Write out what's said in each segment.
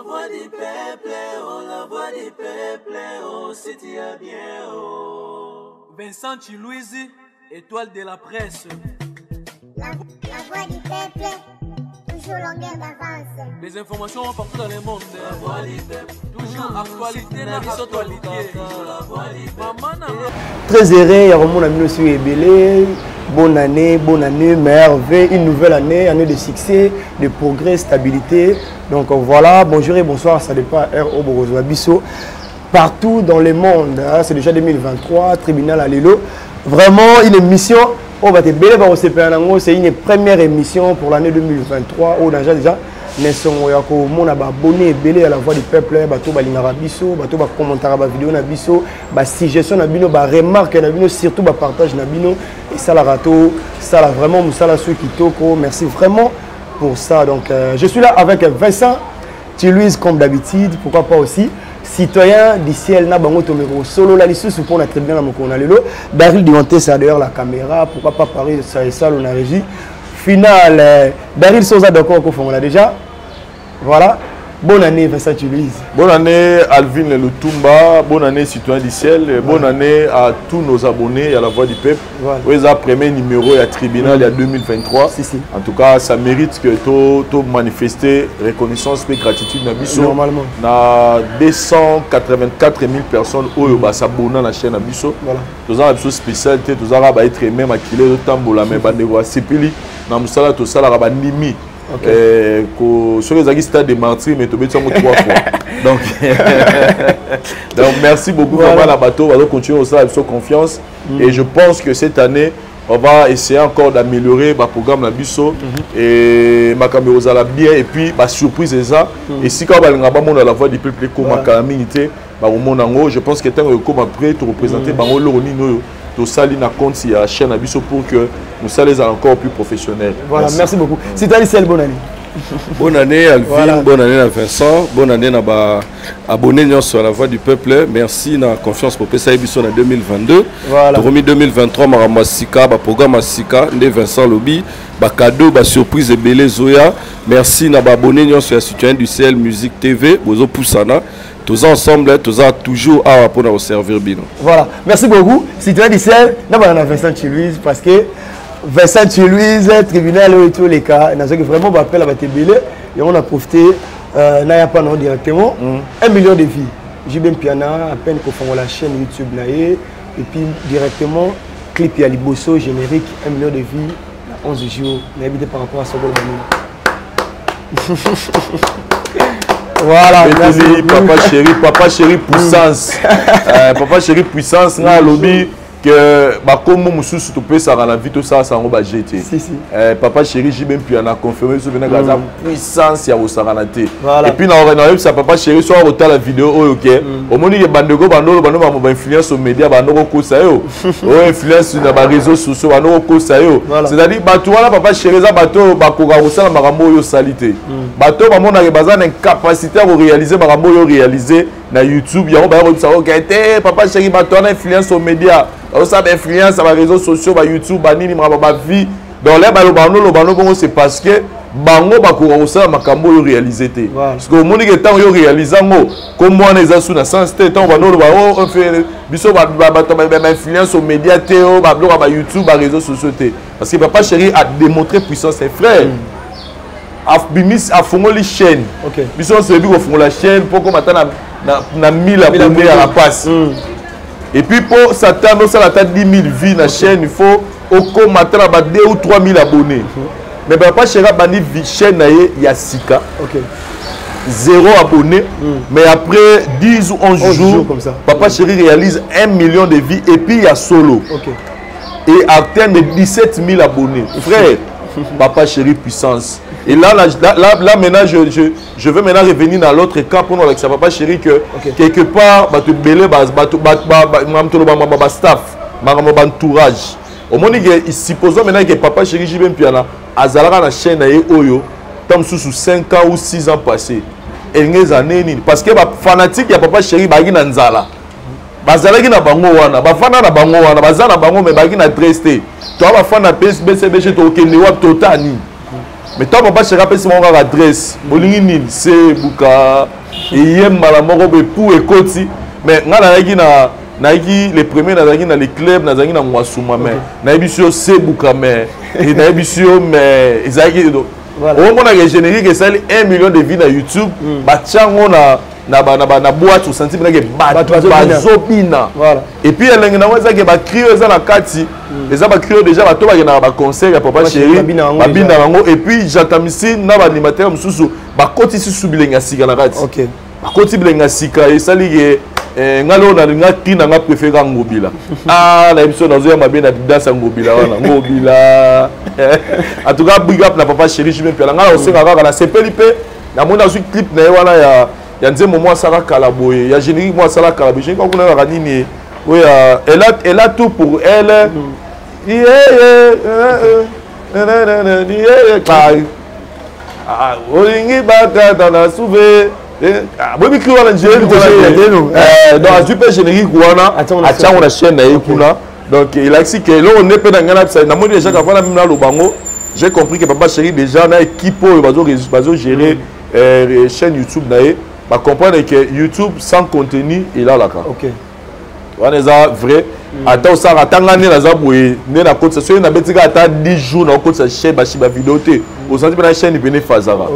voix du peuple, oh, la voix du peuple, oh, c'est bien, oh. Vincent Chilouise, étoile de la presse. La voix du peuple, toujours longueur d'avance. Les informations partout dans le monde. La voix du peuple, toujours actualité, la actualité. La voix du peuple. Très heureux, il y a mon ami aussi Ebélé. Bonne année, merveille, une nouvelle année, année de succès, de progrès, stabilité. Donc voilà, bonjour et bonsoir, ça dépend R.O. Borozo Abisso. Partout dans le monde, hein, c'est déjà 2023, tribunal à Lelo. Vraiment une émission, c'est une première émission pour l'année 2023. On a déjà mon abonné belé à la voix du peuple, bateau balingara biso, bateau ba commentaire ba vidéo na biso, ba suggestion na bino, ba remarque na bino, surtout ba partage na bino et ça la rato, ça la vraiment musala ceux qui toko. Merci vraiment pour ça. Donc je suis là avec Vincent Chilouise comme d'habitude, pourquoi pas aussi citoyen du ciel na bango tomero solo la lisu pour la tribune na mokona lelo. Daryl Dionté c'est derrière la caméra, pourquoi pas Paris ça et ça on a régie. Final, Daryl Sosa d'accord qu'on l'a déjà. Voilà. Bonne année Vincent Chilouise. Bonne année Alvin Lutumba, bonne année citoyen du ciel, bonne année à tous nos abonnés à la voix du peuple. Voilà. Le premier numéro à tribunal il y a 2023. Si. En tout cas, ça mérite que tu manifester reconnaissance et gratitude Nabiso. Normalement. Na 284 000 personnes qui s'abonnent à la chaîne Nabiso. Voilà. Tous les choses spéciales, tous les être même à qui le tambola mais bandego à sepeli. Na musala to sala ba nimi. Sur les stades de martyrs, mais tu as 3 fois. Donc, merci beaucoup vraiment la bateau. On va continuer aussi avec confiance. Et je pense que cette année, on va essayer encore d'améliorer le programme Nabiso. Et ma caméra la bien. Et puis, ma surprise est ça. Et si quand on va à la voix du peuple, comme ma calamité, je pense que tu es prêt pour représenter l'Oroni. Tout ça, il y a un compte sur la chaîne Abisso pour que nous soyons encore plus professionnels. Voilà, merci beaucoup. C'est Alicel, bonne année. Bonne année Alvin, voilà. Bonne année à Vincent, bonne année à abonnés sur la voix du peuple. Merci na confiance pour PSA Abisso en 2022. Voilà. Pour 2023, Maramasika, programme Sika, Vincent Lobby, cadeau, surprise et belé Zoya. Merci na abonnés sur la citoyen du ciel, musique TV, Bozo Poussana. Tous ensemble, tous toujours à pour nous servir bien. Voilà, merci beaucoup. Citoyen du ciel, nous avons Vincent Chilouise parce que Vincent Chilouise, tribunal et tous les cas, nous avons vraiment appelé à Batébélé et on a profité, n'a pas non directement, 1 million de vies. J'ai bien piana, à peine qu'on fait la chaîne YouTube et puis directement, clip à Liboso, générique, 1 million de vies, 11 jours, on a habité par rapport à ce Voilà, papa chéri puissance. Papa chéri puissance, na lobby que comme mususu tu peux ça dans la vie tout ça ça on va jeter. Papa chéri j'ai même puis on a confirmé sur la puissance ya osaranate. Et puis na ça papa chéri soit autant la vidéo OK. Au moment il bandego bando ba influence aux médias bando ko ça yo. Influence na ba réseaux sociaux bando ko ça yo. C'est-à-dire bato wala papa chéri za bato ba ko ga osala makambo yo salité. Bato ba mona ke bazana une capacité à réaliser makambo yo réaliser na YouTube ya ba ko ça OK papa chéri bato na influence aux médias. Ça a influence sur les réseaux sociaux, YouTube, banini, ma vie. Dans les balobano, c'est parce que bango bakura ça makambo réalisé. Parce que au monde que tant yo réalisé comme moi les asu na sens temps banolo ba on fait biso ba influence aux médias théo ba blog ba YouTube ba réseaux sociaux. Parce que papa chéri a démontré puissance ses frères. Bimis a fondé les chaînes. Biso c'est lui qui fond la chaîne pour qu'on attend na 1000 abonnés à la passe. Et puis pour s'attendre à la 10 000 vues dans la chaîne, il faut au matin 2 ou 3 000 abonnés. Mais papa chéri bani chaîne il y a Sika. 0 abonnés. Mais après 10 ou 11 jours comme ça. Papa chéri réalise 1 million de vues et puis il y a solo. Et atteint de 17 000 abonnés. Frère, papa chéri puissance. Et là maintenant, je veux maintenant revenir dans l'autre cas pour nous avec ça. Papa chéri que quelque part, tu belé, staff, entourage. Au moment où supposons maintenant que papa chéri j'ai bien piana, azalaka na chaîne na oyo, tam sous 5 ans ou 6 ans passés. Et les années parce que les fanatiques ya papa chéri bagi na nzala. Bazalaki na bango wana, bafana na bango wana, bazana bango mais bagi na triste. Toi bafana BCBG to kende wa totani. mais toi papa chéri apesi mon adresse bolingi nini c'est buka eyemba la moko pour ekoti mais nga naiki les premiers nazaki na les clubs nazaki na mwasuma mais nayebi sio c'est buka mais nayebi sio mais ezaki on a que générique et ça 1 million de vues na YouTube batiango na boîte au sentiment que bazobina et puis elle na waza que ba crier ça na kati les ba crier déjà ba to ba na ba concert ya papa chéri babina rango et puis j'atamisi na ba animateur mususu ba koti si subilenga sika na kati OK ba koti bilenga sika et ça li ngalo na nga tina nga préférer ngobila na émission dans un mabé na danse ngobila wana ngobila en tout cas big up na papa chéri je même puis nga aussi nga na sepelipe na mona su clip na wana ya nzembo moi sala kalaboye ya générique moi sala kalaboye je ko kuna ka nini oui elle a tout pour elle olingi baka dans la souve bon micro wana donc super générique wana atcha on chaîne na kuna donc il a dit que là on est pas dans ngana na moni déjà avant même na lobango j'ai compris que papa chéri déjà na équipe bazo gérer chaîne YouTube na e ba comprendre que YouTube sans contenu il a là OK on est vrai attends ça atangani na za boye ne na côté ça na betika ata 10 jours na côté chaîne ba vidéo te au sens na chaîne bene fazara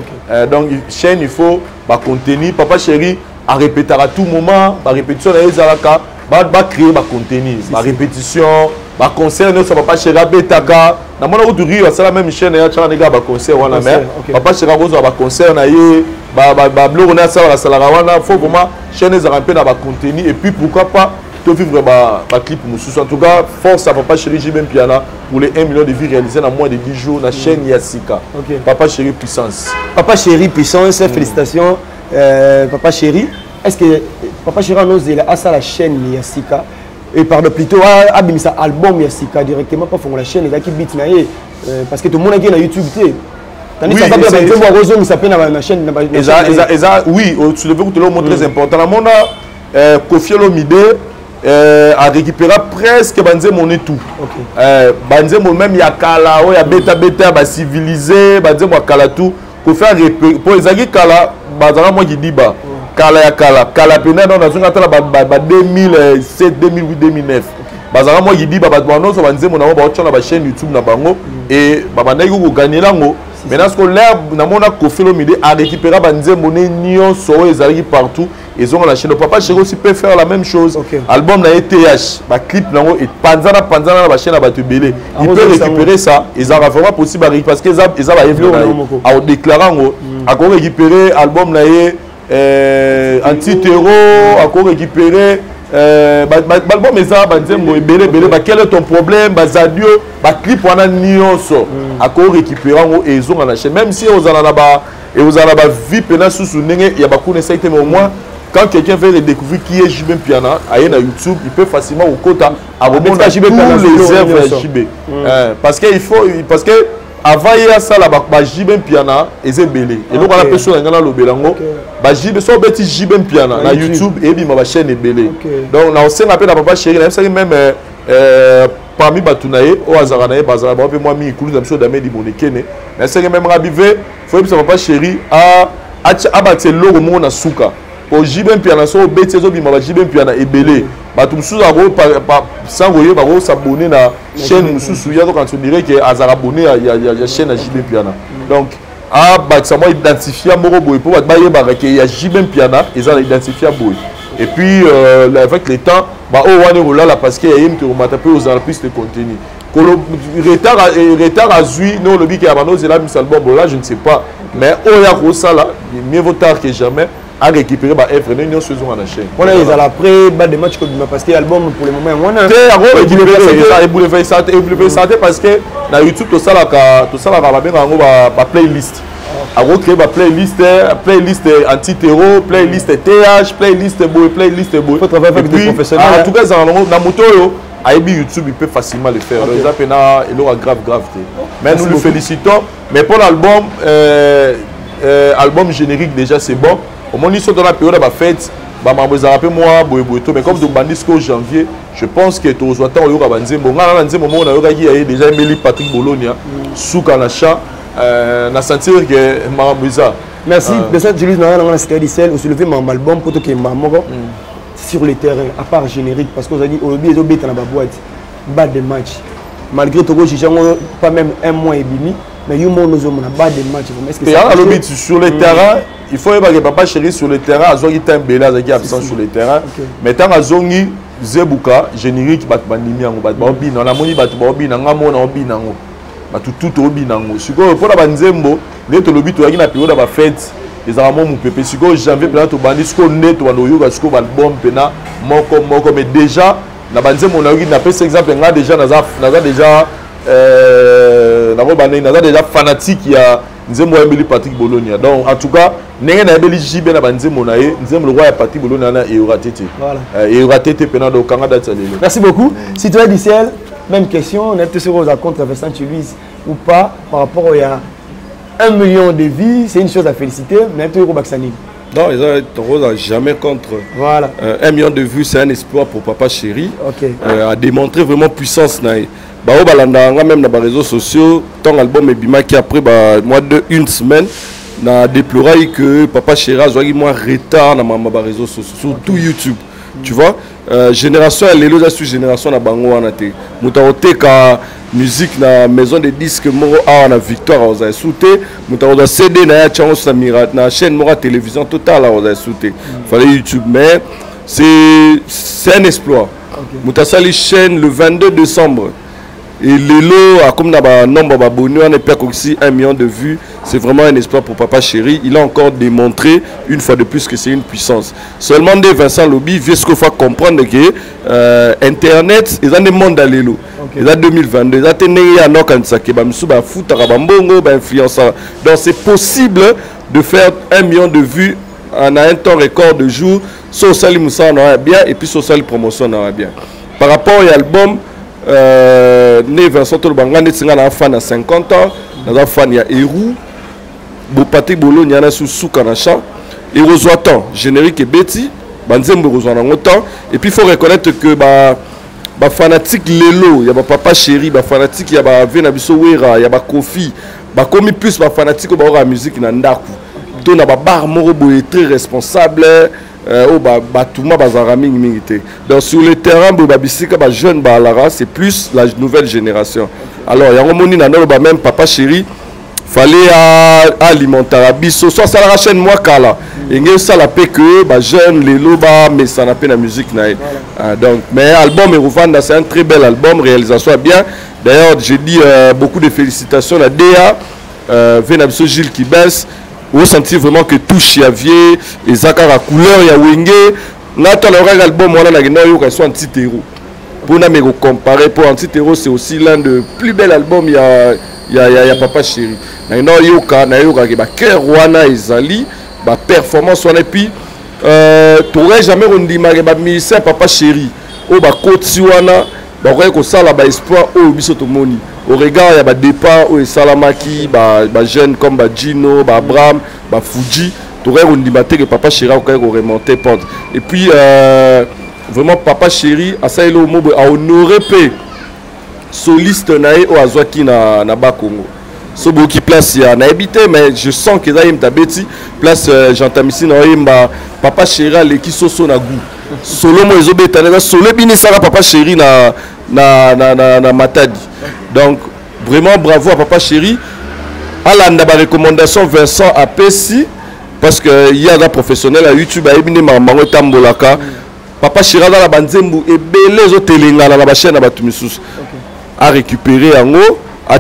donc chaîne il faut ba contenu papa chéri à répéter à tout moment ba répétition na ezalaka ba créer ba contenu ba répétition ba concert ne ça papa chéri betaka na mona ko rire ça la même chaîne ya tchana nega ba concert wana mais papa chéri ko ba concert na ye ba blog na ça la salara wana faut vraiment chaîne ezalaka pe na ba contenu et puis pourquoi pas vivre ma clip en tout cas force à papa chéri j'ai même piana pour les 1 million de vues réalisées dans moins de 10 jours la chaîne Yassika papa chéri puissance félicitations papa chéri est-ce que papa chéri nous il a ça la chaîne Yassika et pardon plutôt abimisa album Yassika directement pas font la chaîne et qui beat na parce que tout le monde est na YouTube tandis que ça peut voir Rozo ça peut na chaîne oui tu le veux tout le monde très important la monde Kofi Olomide a récupéré presque banzemo tout banzemo même ya kala o ya beta ba civilisé banzemo kala tout ko faire pour ezaki kala bazala moi qui dit ba kala ya kala pena dans la tala ba 2007 2008 2009 bazala moi qui dit ba non so banzemo na ba otchona ba chaîne YouTube na bango et ba bandaki ko gagner lango maintenant ce que là na mona Kofi Olomide a récupéré banzemo nyo so ezali partout. Ils ont la chaîne. Le papa chéri aussi peut faire la même chose. Album na ETH, ba clip nango et panzana la chaîne à Batubele. Il peut récupérer ça. Ils ont vraiment possible parce que ils ont à déclarer ngo à récupérer album na anti-terror, à récupérer album eza banzembo ebele ba quel est ton problème bazadio ba clip wana nyonso à récupérer ngo et ils ont la chaîne même si aux ana ba et aux ana ba vie pena sous ndenge ya ba connaître mais au moins quand quelqu'un veut redécouvrir qui est JB Piana, aille na YouTube, il peut facilement au quota abonner à JB Piana les œuvres JB. Parce que il faut parce que avant il y a ça là ba JB Piana et c'est belé. Et donc on a personne ngana lo belango, ba JB so beti JB Piana na YouTube et bi ma chaîne est belé. Donc na aussi rappelle na papa chéri, même parmi batunaye au hasard na bazara ba pe moi mi ikulu na biso d'amé di bonekene. Mais c'est même rabivé, faut que papa chéri a abatté logo mo na suka. Pour JB Piana so beti zo bima ba JB Piana ebele bato mususu abo pa sangoye ba ko s'abonner na chaîne mususu ya donc on dirait que azara abonné ya chaîne JB Piana donc ba ça moi identifier moko boy pour ba yeba que ya JB Piana ils ont identifié boy et puis avec le temps ba o wane rolala parce que yim to mata pe aux plus de contenu retard à zui non le bi que abano c'est là mis album là je ne sais pas mais o ya ko ça là mieux vaut tard que jamais à récupérer bah F réunion saison à la chaîne. On a les après bas des matchs parce que l'album pour le moment on a récupérer et vous le faire parce que dans YouTube tout ça là va bien en playlist. À recréer ma playlist anti-terror, playlist TH, playlist boy, playlist boy. Faut travailler avec des professionnels. En tout cas dans moto yo AIB YouTube il peut facilement le faire. Les appena il aura grave. Mais nous le félicitons mais pour l'album album générique déjà c'est bon. Au moins, ils sont dans la période de la fête. Moi, mais comme de bandisco janvier, je pense que tous les temps, il y aura déjà Patrick Bologna, Souka Nacha, na sentir que Maramouisa. Merci. De ça, Julius Nara dans la Cité d'Issel, au soulevé mon album pour que Mamoro sur le terrain, à part générique, parce qu'on a dit, au début, ils ont bêté dans la boîte, bas de match. Malgré tout, j'ai pas même un mois et demi, mais il y a un bas de match. Et à l'obit sur le terrain, il faut que Papa Chéri sur le terrain, Azongi Tembela, qui est absent sur le terrain. Mais tant Azongi, Zebuka, générique, Batbandimi, Batbaobi, on a moni Batbaobi, on a Obi, tout Obi, pour la Banzembo, les Tolobi, tu as une période de fête. Les Arabes mon pépé, si go janvier pena to bandi, si go net to anoyo, si go album pena, moko, mais déjà, na banze mon avis, na pèse exemple, on a déjà, naza déjà fanatique, il y a Nzembo Emily Patrick Bologna. Donc en tout cas, n'est na Emily Jibé na banze mon aïe, Nzembo le roi Patrick Bologna na et aura tété. Voilà. Et aura tété pena do Canada tsalelo. Merci beaucoup. Citoyen d'Issel, même question, on est tous sur la contre Vincent Chilvis ou pas par rapport au 1 million de vies, c'est une chose à féliciter, mais tu es au Baxani. Non, ils n'ont jamais contre. Voilà. 1 million de vues, c'est un espoir pour Papa Chéri. Ok. À démontrer vraiment puissance. Même dans les réseaux sociaux, ton album est bima qui après une semaine, on a déploré que Papa Chéri a eu moins retard dans les réseaux sociaux, surtout YouTube. Tu vois, génération, les autres génération na bango wana te. Mutaote ka musique na maison de disques moro a na victoire aux a souté, mutaote CD na ya chango sa mirat na chaîne mora télévision totale aux a souté. Fallait YouTube mais c'est un exploit. Mutasali chaîne le 22 décembre. Et Lelo, comme un nombre d'abonnés, on est aussi 1 million de vues. C'est vraiment un espoir pour Papa Chéri. Il a encore démontré une fois de plus que c'est une puissance. Seulement de Vincent Lobby, vient ce qu'il faut comprendre que Internet, ils ont des mondes à Lelo. Ils ont 2022. Ils ont des influenceurs. Donc c'est possible de faire 1 million de vues en un temps record de jours. Social Moussa on aura bien et puis Social Promotion on aura bien. Par rapport à l'album, né Vincent Tolobanga un fan à 50 ans, un fan il y a Hérou, Patrick Bologna il y a sous Soukanacha, et Rosoatan, générique et Betty, Banzembo Rosoatan autant, et puis il faut reconnaître que fanatique Lelo, il y a Papa Chéri, fanatique il y a Venabiso Wera, il y a Kofi, comme plus fanatique de la musique Nandaku. On a bar Morobo est très responsable. Donc sur le terrain, jeune c'est plus la nouvelle génération. Alors, il y a un même Papa Chéri, fallait alimenter la biso. Soit ça la chaîne moi kala. Et ça la paix que jeune les loba mais ça n'a pas la musique donc mais album Eruvanda c'est un très bel album, réalisation bien. D'ailleurs, j'ai dit beaucoup de félicitations à DA, Venabiso Gilles qui baisse. Vous sentez vraiment que tout Chiavier et Zakara couleur ya Wenge n'attend le album on a eu soit anti-terreau pour nous comparer pour anti-terreau c'est aussi l'un des plus bels albums il y a Papa Chéri na yoka ki ba cœur wana ezali ba performance wana puis t'aurais jamais ondima ba musicien Papa Chéri o ba koti wana ba ko sala ba espoir o biso to moni. Au regard, il y a des départs où Salamaki, des jeunes comme Gino, Abraham, Fuji. Tu aurais que Papa Chéri a remonté. Et puis, vraiment, Papa Chéri a honoré soliste au Azwaki na Bakongo. So beaucoup place il y a habité mais je sens que ça ta bêti place j'entends ici Papa Chéri qui soso na goût. Solo mo ezobeta na solo bini sala Papa Chéri na Matadi. Donc vraiment bravo à Papa Chéri. À la recommandation Vincent Apesi parce que il y a des professionnels à YouTube à ebine mamango tambolaka. Papa Chéri dans la banzembu et belé zo telinga na ba chaîne na batumisus a récupérer en haut à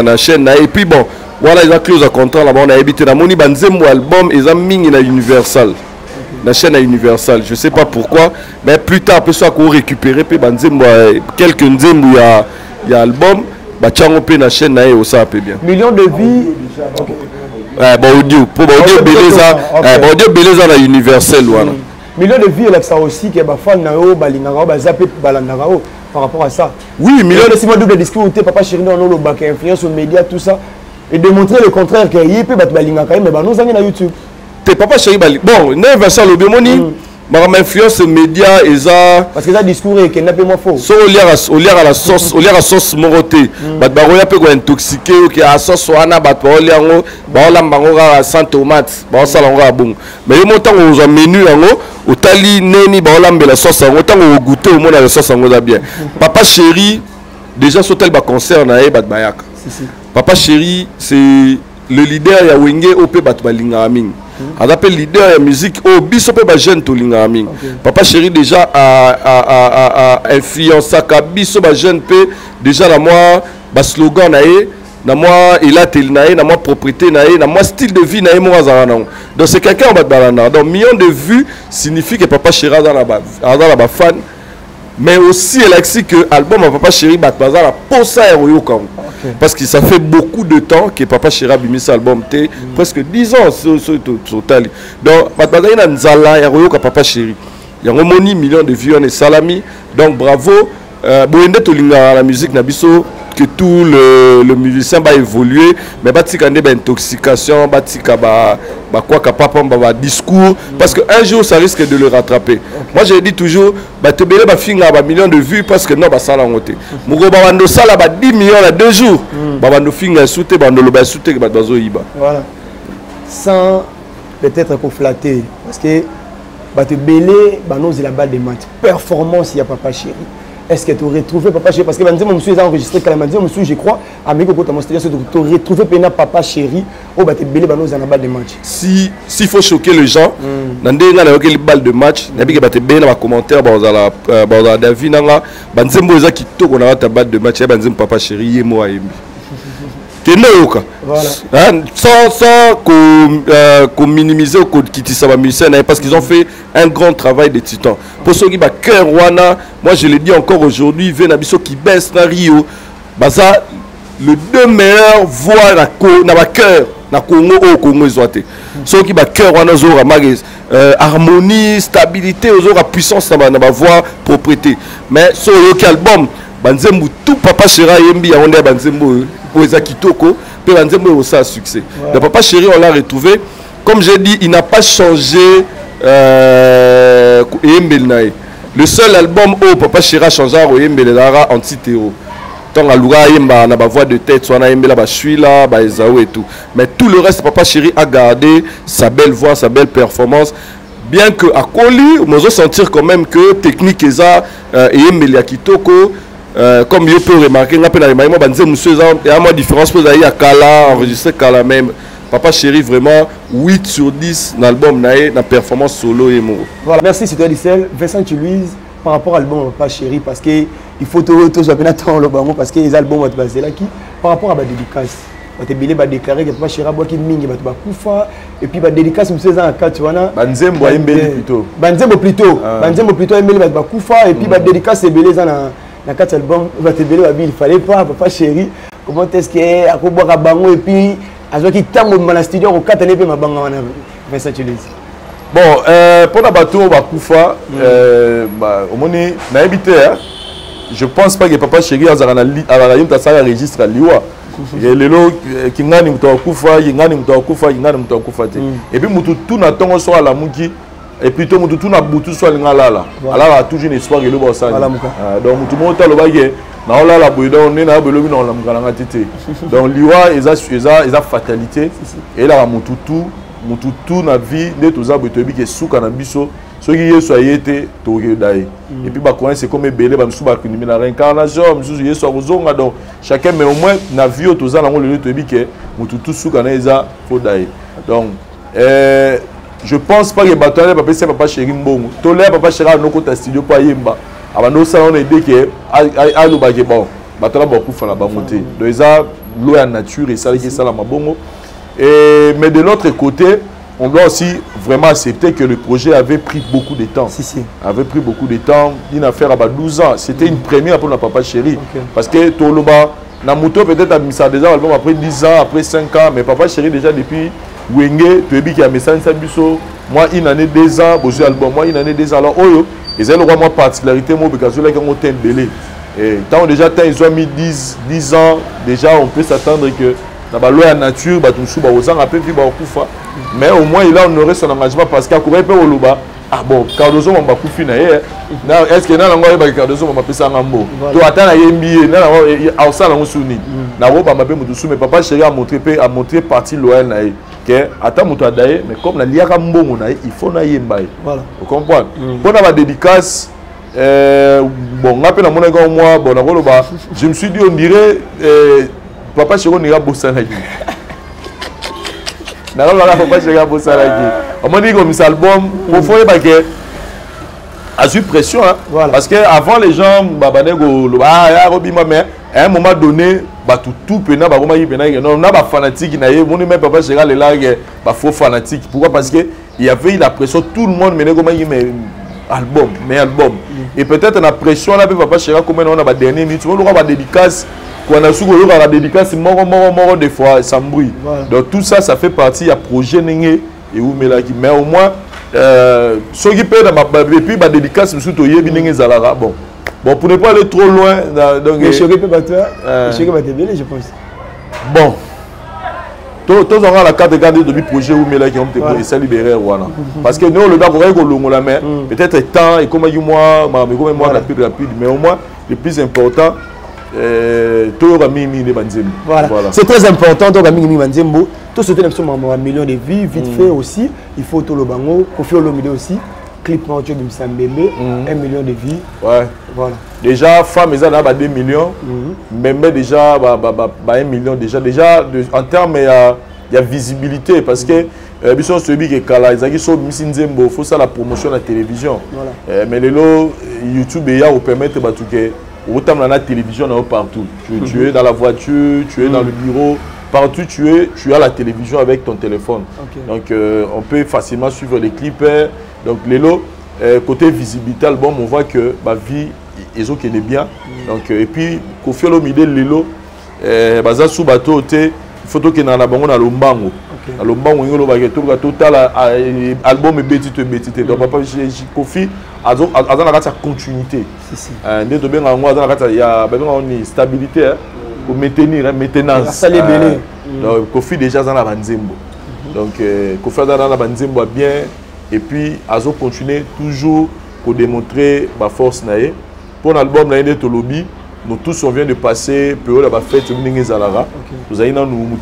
la chaîne et puis bon voilà ils ont close à contrat là-bas on a habité dans moni banzembu album ils ont mis na Universal. La chaîne à Universal, je ne sais pas pourquoi, mais plus tard, peut soit qu'on récupère quelques nzembo il y a album, la chaîne là aussi un peu bien. Millions de vies. Bon audio, pour audio beleza na Universal voilà. Millions de vies là ça aussi que ba fan na yo balingaka ba zappé balandaka par rapport à ça. Oui, millions de simon double discours Papa Chéri dans le bac influence aux médias tout ça et démontrer le contraire que y peut balingaka mais nous na YouTube. T'es Papa Chéri bon, ne Vincent Lobemoni ma influence média eza parce que ça discours est qu'il n'a pas moi faux so au lire à la sauce moroté bat baroya pe ko intoxiqué ou que à sauce wana bat ba oliango ba olambango ka sans tomate ba salongo bon mais yo montant au menu yango otali neni ba olambela sauce yango tango goûter au monde la sauce yango za bien papa chéri déjà sautel ba concert na e bat bayaka papa chéri c'est le leader ya wenge op bat balinga aming appelle leader de musique au biso pe ba jeune to linga aming papa chéri déjà a influencé ka biso ba jeune pe déjà la moi ba slogan nae na moi il a tel nae na moi propriété nae na moi style de vie nae mo azana donc c'est quelqu'un en balana donc millions de vues signifie que papa chéri dans la fan mais aussi elle a dit que album papa chéri bat bazar pour ça héroïo comme parce que ça fait beaucoup de temps que papa chéri a mis cet album presque 10 ans sur total donc bat bazar ina nzala héroïo ka papa chéri il y a un million de vues on est salami donc bravo boende tolinga la musique na biso que tout le musicien va évoluer mais batika ndé ba intoxication batika ba quoi capable ba discours parce que un jour ça risque de le rattraper moi je dis toujours ba te belé ba finga ba millions de vues parce que non ba sala ngoté mugo ba wando sala ba 10 millions à 2 jours ba wando finga souté ba ndolo ba souté ba bazo yiba voilà sans peut-être pour flatter parce que ba te belé ba nous la balle des matchs performance il y a papa chéri. Est-ce que tu aurais trouvé papa chéri parce que mon monsieur a enregistré Kalamadi mon monsieur je crois avec au côté c'est-à-dire tu aurais trouvé pena papa chéri au ba te belé ba nous na balle de match si faut choquer les gens ndé nga na yoke balle de match na bi ke ba te belé na commentaire ba za David nanga ba nzembo eza kitoko na ta balle de match ba nzembo papa chéri yemo ayembi voilà. Sans minimiser ou quitter musicien parce qu'ils ont fait un grand travail de titan. Pour ceux qui ont cœur, moi je le dis encore aujourd'hui, Venabiso qui baisse dans Rio, baza le deux meilleurs voix na cœur na Congo au Congo zoité. Ceux qui ont cœur, harmonie, stabilité, puissance na voix, propriété. Mais sur le album, banzembo tout papa chéri yembi ya onde banzembo oza kitoko pe banzembo osa à succès. Le papa chéri on l'a retrouvé comme j'ai dit il n'a pas changé yembel nae. Le seul album où papa chéri a changé yembel lara anti-théo. Tant à l'oura yemba na ba voix de tête soit na yembela ba chuila ba ezao et tout. Mais tout le reste papa chéri a gardé sa belle voix, sa belle performance. Bien que à Koli, on peut sentir quand même que technique eza yembel ya kitoko. Comme je peux remarquer, il y a une différence pour aller à Kala, enregistrer Kala même. Papa chéri, vraiment 8 sur 10 dans l'album, dans la performance solo et moro. Voilà, merci, c'est toi, Dicel. Vincent Louise, par rapport à l'album Papa chéri, parce qu'il faut tout le parce que les albums vont basés là qui, par rapport à la dédicace. Tu as déclaré que Papa chéri a beaucoup de mingi, et puis la dédicace, tu sais, en 4 ans. Banzembo plutôt. Banzembo plutôt, et puis la dédicace, c'est belé dans 4 albums, il fallait pas, papa chéri, comment est-ce qu'il y a un bango et puis, à ce qui t'a dans la studio, au 4 années, ma bango, Vincent Louise. Bon, pour la bateau, Bakoufa, au moment je pense pas que papa chéri a un registre à Liwa. Kingani mutakufa, yingani mutakufa, yingani mutakufa. Et puis, tout n'a pas soit à la mouki. Et puis tout le monde a boutu soit l'ingala. Alors a toujours une histoire que le boss a. Donc tout le monde a le bagage. Na ola la boida on est na belobi na la mgalanga tete. Donc liwa eza fatalité et là mututu na vie de tous abotobi ke suka na biso. Ce qui est soit yete to dai. Et puis ba c'est comme belé ba msuba kunimi na réincarnation, msuzu yeso ozonga donc chacun mais au moins na vie to za na ngolo tobi ke mututu suka na eza fo dai. Donc je pense pas que Batoné papa c'est papa chéri mbongo. Tolé papa chéri à nos côtés studio pas yemba. Avant ça on a dit que à le bagé bon. Batoné beaucoup faire la monter. Donc ça l'eau en nature et ça qui ça la mabongo. Et mais de l'autre côté, on doit aussi vraiment accepter que le projet avait pris beaucoup de temps. Avait pris beaucoup de temps. Une affaire à 12 ans. C'était une première pour la papa chéri parce que Toloba Namuto peut-être a mis ça déjà album après 10 ans, après 5 ans, mais papa chéri déjà depuis Wenge, tu as dit qu'il y a un message Sabiso, moi une année 2 ans, besoin album, moi une année 2 ans. Alors, oh, et c'est le roi, moi, particularité, moi, parce que là, quand on t'aime belé. Et tant déjà, ils ont mis 10 ans, déjà, on peut s'attendre que la loi à nature, mais au moins il a honoré son engagement parce qu'il a couru au Loba. Ah bon, Cardozo m'a beaucoup fini. Est-ce que n'a Cardozo m'a fait ça en mot? Tu attends à NBA, n'a au salon souni. N'a pas m'a fait mais papa chéri a montré partie loyale naïe. Que attends mon d'ailleurs, mais comme la liara mbongo naïe, il faut naïe mbaye. Voilà. Vous comprenez? Pour la dédicace, bon, on appelle à mon égard moi, bon, je me suis dit on dirait papa chéri on ira bosser naïe. On m'a dit que cet album, il faut a eu pression, hein? Voilà. Parce qu'avant les gens, à un moment donné, tout pena, on a des fanatiques, on même papa Gérald est là, faux fanatique. Pourquoi? Parce qu'il y avait la pression, tout le monde menait comme album, mais album. Et peut-être la pression là, papa Gérald, comme on a des dernières minutes, on aura des dédicaces. Quand on a su que la dédicace, mort des fois, sans bruit. Voilà. Donc tout ça, ça fait partie, il y a projet Nengue et où mais au moins, ceux qui peuvent et puis la dédicace, bon. Bon, pour ne pas aller trop loin. Donc, mais je peux battre, je pense. Bon. Tous auront la carte de garde de projet où qui ont été ça libéré. Voilà. Parce que nous, le gars, on la main. Peut-être temps et comme moi, rapide, mais au moins, le plus important. Voilà. C'est très important. Tout ce qui un million de vues, vite fait aussi. Il faut tout le bango. Kofi Olomide aussi. Clip Mancho Bimsambembe, 1 million de vues. Ouais. Voilà. Déjà, femmes, ils ont 2 millions. Même déjà, 1 million. Déjà en termes, il y a visibilité. Parce que, il faut ça la promotion de la télévision. Voilà. Mais les lots, YouTube, il y a permettre de autant dans la télévision, partout. Tu es dans la voiture, tu es dans le bureau, partout tu as la télévision avec ton téléphone. Okay. Donc on peut facilement suivre les clips. Donc les lots, côté visibilité, album, on voit que ma vie, ils ont qu'elle est bien. Donc, et puis, Kofi Olomide, les lots, baza sous bateau, photo qui est dans la banque, dans l'ombango. Dans l'ombango, il y a un total album et bétite. Donc papa, Kofi, a la continuité. Il y a une stabilité pour maintenir maintenance. Donc Kofi déjà dans la banzembo. Donc Kofi dans la banzembo bien et puis azo continuer toujours pour démontrer ma force naé. Pour l'album naé de lobby, nous tous on vient de passer période la fête de Zalara. Nous allons nous nous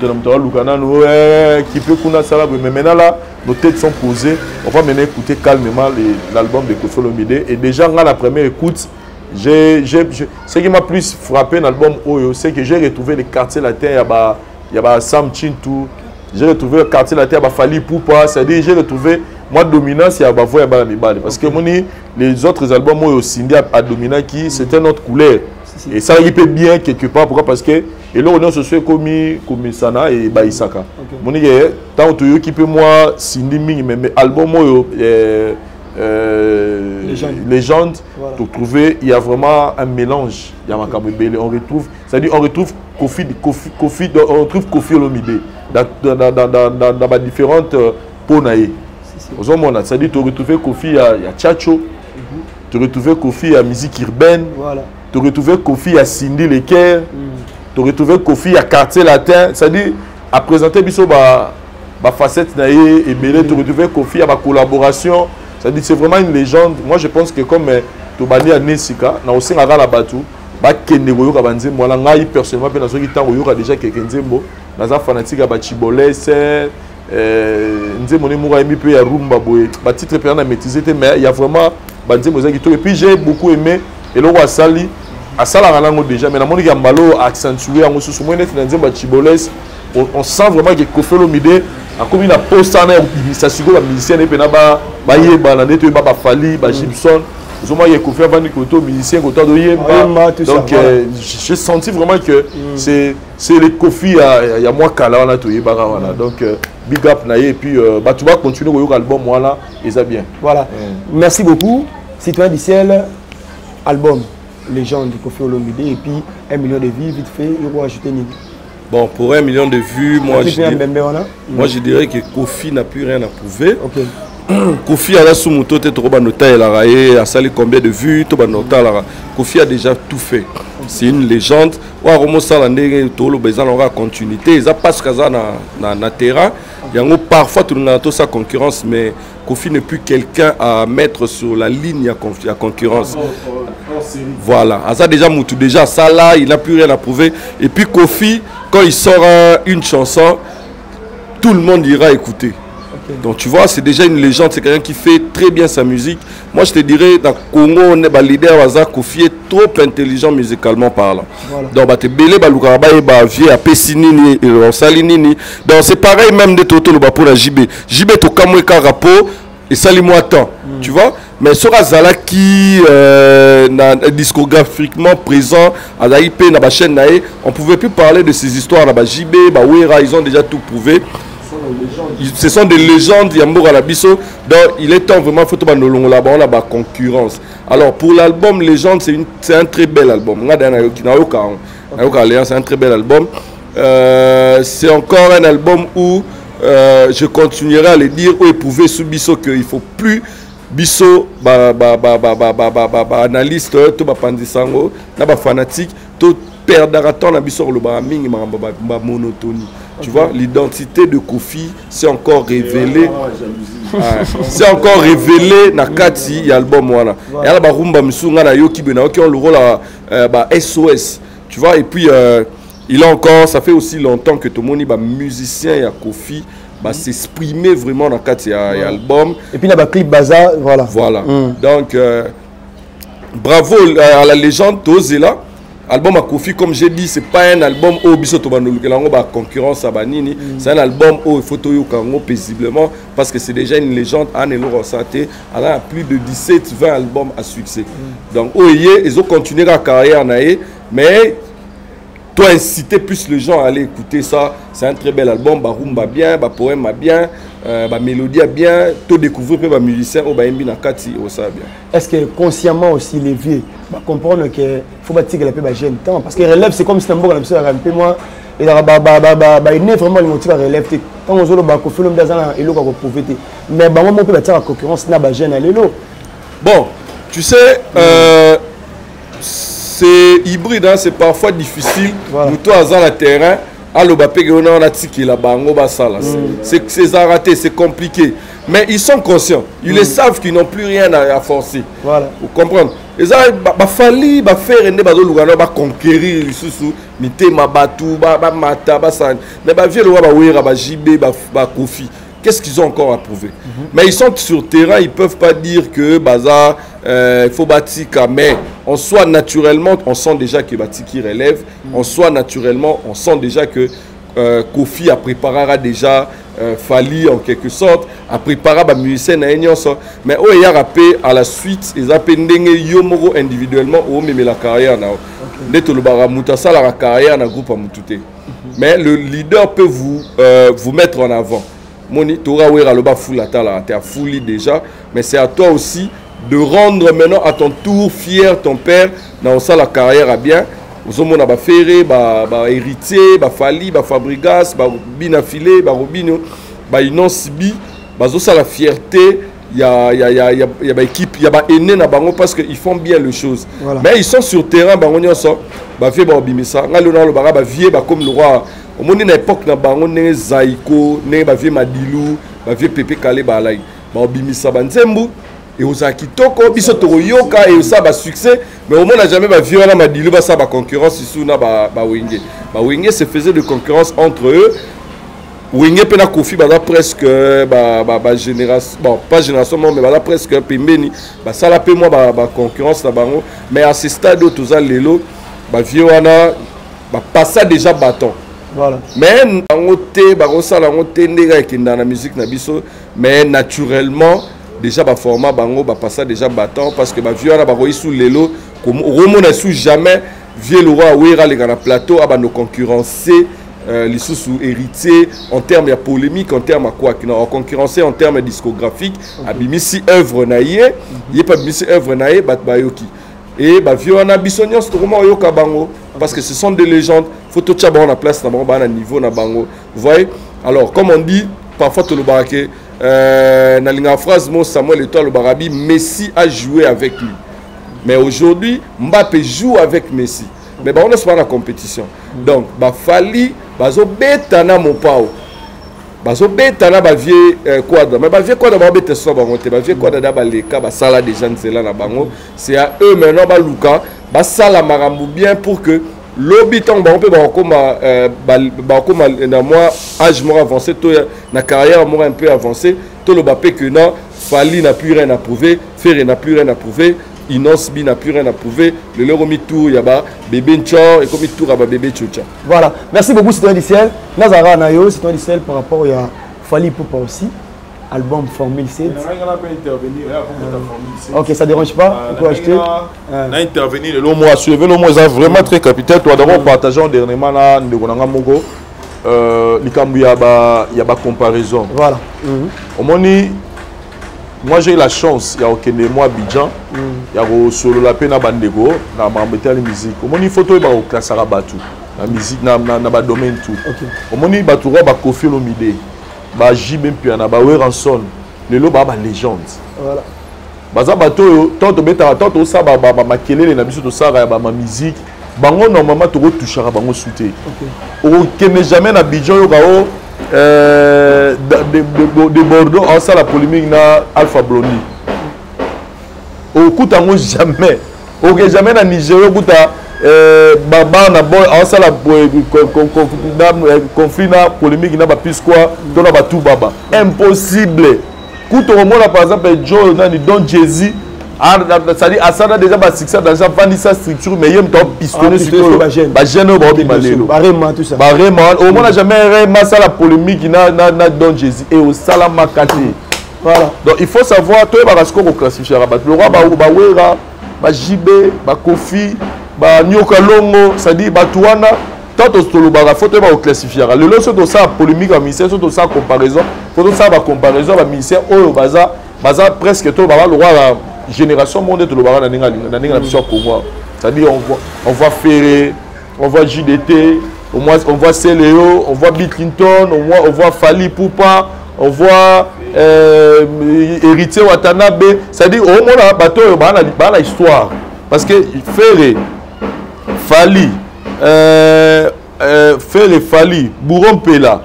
qui peut qu'on a ça mais maintenant là nos têtes sont posées. On va maintenant écouter calmement l'album de Kofi Olomide et déjà dans la première écoute, ce qui m'a plus frappé dans l'album Oyo, c'est que j'ai retrouvé les quartiers latins, il y a Sam Chintou, j'ai retrouvé le quartier latin, il y a Fali Poupa, c'est-à-dire j'ai retrouvé moi dominance il y a Bavoya Balamibale parce que les autres albums Oyo Cindy à dominant qui c'était notre couleur. Et ça il peut bien quelque part pourquoi parce que et là on a ce soit comme Sana et Baïsaka. Mon tant que qui peut moi Cindy mais album Oyo légende voilà. Pour trouver il y a vraiment un mélange il y a on retrouve c'est-à-dire on retrouve Kofi on retrouve Kofi Olomide dans différentes ponaï c'est-à-dire tu retrouves Kofi il y a Tchacho tu retrouves Kofi il y a musique urbaine voilà. Tu retrouves Kofi à Cindy Leker, tu retrouves Kofi à Quartier Latin, c'est-à-dire à présenter biso ba facette naïe et belé, tu retrouves Kofi à ma collaboration, c'est-à-dire c'est vraiment une légende. Moi je pense que comme tu bani à Nesika, na aussi na la batu, ba kende goyo ka banze moi ngai personnellement pe na soki tango yo ka déjà quelqu'un nzembo, na za fanatique ba Chibolese nzembo ne moura emi pe ya rumba boye, ba titre pe na maîtriser mais il y a vraiment banzembo za qui et puis j'ai beaucoup aimé et le roi Sali à Salarango déjà mais dans mon Gambalo accentué en sous moins net dans Chibolès on sent vraiment que Kofi Olomide a comme une poste en ça sugo la musicienne et penaba baye balande to ba Fali ba Gibson ils ont moi Kofi avant que musicien autant de Yemba donc j'ai senti vraiment que c'est les Kofi il y a moi Kala on a tout Yebara voilà donc big up naïe et puis bah tu vas continuer au album voilà et ça bien voilà merci beaucoup Citoyen du ciel album légende de Kofi Olomide et puis 1 million de vues vite fait il faut ajouter Nini. Bon pour 1 million de vues moi je dirais que Kofi n'a plus rien à prouver. Okay. Kofi a la sous-moto, tu as noté, il a sali combien de vues, Kofi a déjà tout fait. c'est une légende. Waromo Salandé Tolo Bezan aura continuité. Ils a pas ce cas na terrain. Il y a parfois tout le monde sa concurrence, mais Kofi n'est plus quelqu'un à mettre sur la ligne à concurrence. Voilà. Asa déjà Moutou déjà ça là, il n'a plus rien à prouver. Et puis Kofi, quand il sort une chanson, tout le monde ira écouter. Donc tu vois, c'est déjà une légende, c'est quelqu'un qui fait très bien sa musique. Moi je te dirais, dans Congo, on est leader Waza Kofi est trop intelligent musicalement parlant. Voilà. Donc tu belé balukaraba et vie à Pessinini et Salinini. Donc c'est pareil même de Toto le pour la JB. JB to kamweka rapo et salimo temps. Tu vois? Mais sur Azala qui discographiquement présent à l'AIP na ba chaîne nae, on pouvait plus parler de ces histoires là ba JB, ba Wera, ils ont déjà tout prouvé. Ce sont des légendes Yambour à la Bisso. Donc il est temps vraiment photo bandolongo là-bas on a ba concurrence. Alors pour l'album Légende, c'est un très bel album. C'est un très bel album. C'est encore un album où je continuerai à le dire, où éprouver sous Bisso qu'il faut plus Bisso analyste to ba pandisango na ba fanatique to perdre temps na Bisso le ba mingi ma monotonie. Tu vois, l'identité de Kofi c'est encore révélé. C'est encore révélé na kati album voilà. Et là ba rumba musunga na yoki bena qui ont le rôle à SOS. Tu vois, et puis il a encore, ça fait aussi longtemps que tout le monde est musicien et Kofi s'exprimer vraiment dans kati album. Et puis il y a ba clip Baza voilà. Voilà. Donc bravo à la légende Tozela. Album à Kofi, comme j'ai dit, c'est pas un album où Bisoto ba concurrence à Banini. C'est un album où il faut Kango paisiblement parce que c'est déjà une légende. Anelo Rosate, elle a plus de 17-20 albums à succès. Donc, ils ont continué la carrière, mais toi inciter plus les gens à aller écouter ça. C'est un très bel album. Rumba bien, poème bien. Mélodie bien, tout découvrir que les musiciens au Baimbi Nakati au ça bien. Est-ce que consciemment aussi les vieux comprendre que faut pas tirer la paix jeune temps parce que relève c'est comme si Nambo comme ça un peu moins et là il n'est vraiment le motif à relève quand on zolo ba ko film dans et lo ko pauvreté mais moi on peut battre la concurrence na ba jeune à l'élo. Bon, tu sais c'est hybride hein, c'est parfois difficile nous toi dans le terrain. Alors, on a tiki la bango basala. C'est raté, c'est compliqué. Mais ils sont conscients. Ils le savent qu'ils n'ont plus rien à forcer. Voilà. Vous comprenez? Ils ont fallu faire un conquérir les sous mité mabatou, mata, basan. Mais vieux le roi JB, Kofi. Qu'est-ce qu'ils ont encore à prouver? Mais ils sont sur terrain, ils ne peuvent pas dire que Baza, il faut bâtir, mais en soi naturellement, on sent déjà que Batiki relève. En soi naturellement, on sent déjà que Kofi a préparé déjà Fali en quelque sorte, a préparé les musiciens. Mais il y a rappelé à la suite, ils ont appelé Yomoro individuellement ou même la carrière. La carrière dans le groupe. Mais le leader peut vous mettre en avant. Moni, tu as fouli déjà, mais c'est à toi aussi de rendre maintenant à ton tour fier ton père dans sa carrière à bien. Vous avez fait héritier, Fali, Fabrigas, Binafilé, Robinho, Inon Sibi, la fierté. Il y a équipe, il y a aîné na bango parce qu'ils font bien les choses. Voilà. Mais ils sont sur terrain, bango ça, fait bimisa. Ngalona le bara vie comme le roi. Au moment de l'époque na bango ne Zaiko, ne vie Madilou, vie Pepe Kale balai. Bimisa banzembu et osaki toko biso toroyoka et ça ba succès. Mais au moins n'a jamais vie na Madilou ba ça ba concurrence ici na ba wenge. Ba wenge se faisait de concurrence entre eux. Wenge pena Kofi bada presque génération bon pas génération mais bada presque pembeni ba sala pe moi concurrence na bango mais à ce stade où tous lelo ba viwana ba passa déjà bâton voilà mais bango te bango sala bango te ndega ekenda na musique na biso mais naturellement déjà ba format bango ba passa déjà bâton parce que ba viwana ba sous lelo comme remona sous jamais vieux le roi wera les gars plateau aba nos concurrencer les sous héritiers en termes de polémique, en termes de quoi qui ont concurrencé en termes discographiques. Abimisi œuvre naïe, il n'y a pas bimisi œuvre naïe, batbayoki. Et viona bisonios trop yoka bango parce que ce sont des légendes. Faut tout ça la place na bango na niveau na bango. Vous voyez? Alors comme on dit parfois tout le baraké na linga phrase mo Samuel Eto'o le Barabi, Messi a joué avec lui. Mais aujourd'hui Mbappé joue avec Messi. mais on est pas la compétition. Donc ba fali bazo betana mon pao. Bazo betana ba vieux quadra, mais ba vieux quadra ba beta so ba monter, ba vieux quadra da ba leka ba sala des gens c'est là na bango. C'est à eux maintenant ba luka ba sala marambu bien pour que l'habitant ba on peut ba comme na moi âge moi avancé to na carrière moi un peu avancé, to le bapé que non Fali n'a plus rien à prouver, Ferré n'a plus rien à prouver, Inosbi n'a plus rien à prouver, le Leromi Tour yaba bébé Nchor et comme il tour à bébé Tchoucha. Voilà, merci beaucoup Citoyen du Ciel. Nazara Nayo, Citoyen du Ciel par rapport à Fali Poupa aussi, album Formule 7. Ok, ça dérange pas? On peut acheter. On a intervenu, le mot à suivre, le mot est vraiment très capital. Toi d'abord partageons dernièrement là, de Gonanga Mogo, il y a ba comparaison. Voilà. Au moment moi j'ai eu la chance, il y a aucun mois Abidjan, il y a solo la peine à Bandego, na m'embêter la musique. Au moment photo il y a au classe à Batu, la musique na ba domaine tout. Au moment il Batura ba Kofi Olomide, ba Jibem Piana, ba Weranson, le lo ba légende. Voilà. Baza bato tant to beta tant to ça ba makelele na biso to ça ba musique. Bango normalement to toucher à bango souté. Au que jamais na Abidjan yo gao de Bordeaux en ça la polémique na Alpha Blondy au coup tango jamais au que jamais na Nigeria au coup baba na boy en ça la conflit na polémique na ba plus quoi to na ba tout baba impossible coup to mo par exemple Joe na ni Don Jay-Z c'est-à-dire Asana déjà ba succès dans sa vanissa structure mais yem top pistonné sur ba jeune ba bi malelo barema tout ça barema au moins jamais réellement ça la polémique na Don Jay-Z et au salama kati voilà donc il faut savoir toi ba rasco ko classifier rabat le roi ba wera ba Jibé ba Kofi ba Nyoka Longo c'est-à-dire ba Tuana tant au stolo ba faut toi ba classifier le lot sur ça polémique à ministère sur ça comparaison faut ça ba comparaison ba ministère au baza presque tout ba le roi génération monde de l'Obara c'est-à-dire on voit Ferré, on voit JDT, on voit Céléo, on voit Bill Clinton, on voit Fali Poupa, on voit Héritier Watanabe, c'est-à-dire au moins la bateau la histoire parce que Ferré, Fali, Fali, Bouron Pela,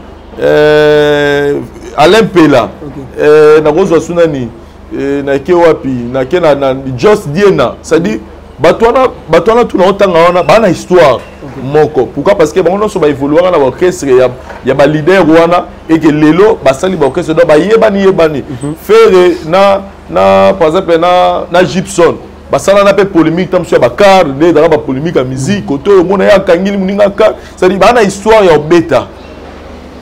Alain Pela, Narozo Sunani. Na kewapi na just diena c'est-à-dire batwana tout na otanga wana bana histoire moko pourquoi parce que bango so ba évoluer na orchestre ya ba leader wana et que lelo basali ba orchestre do ba yebani faire na par exemple na Gibson basala na pe polémique tam sur ba car de dans ba polémique à musique auto mona ya kangili muninga car c'est-à-dire bana histoire ya beta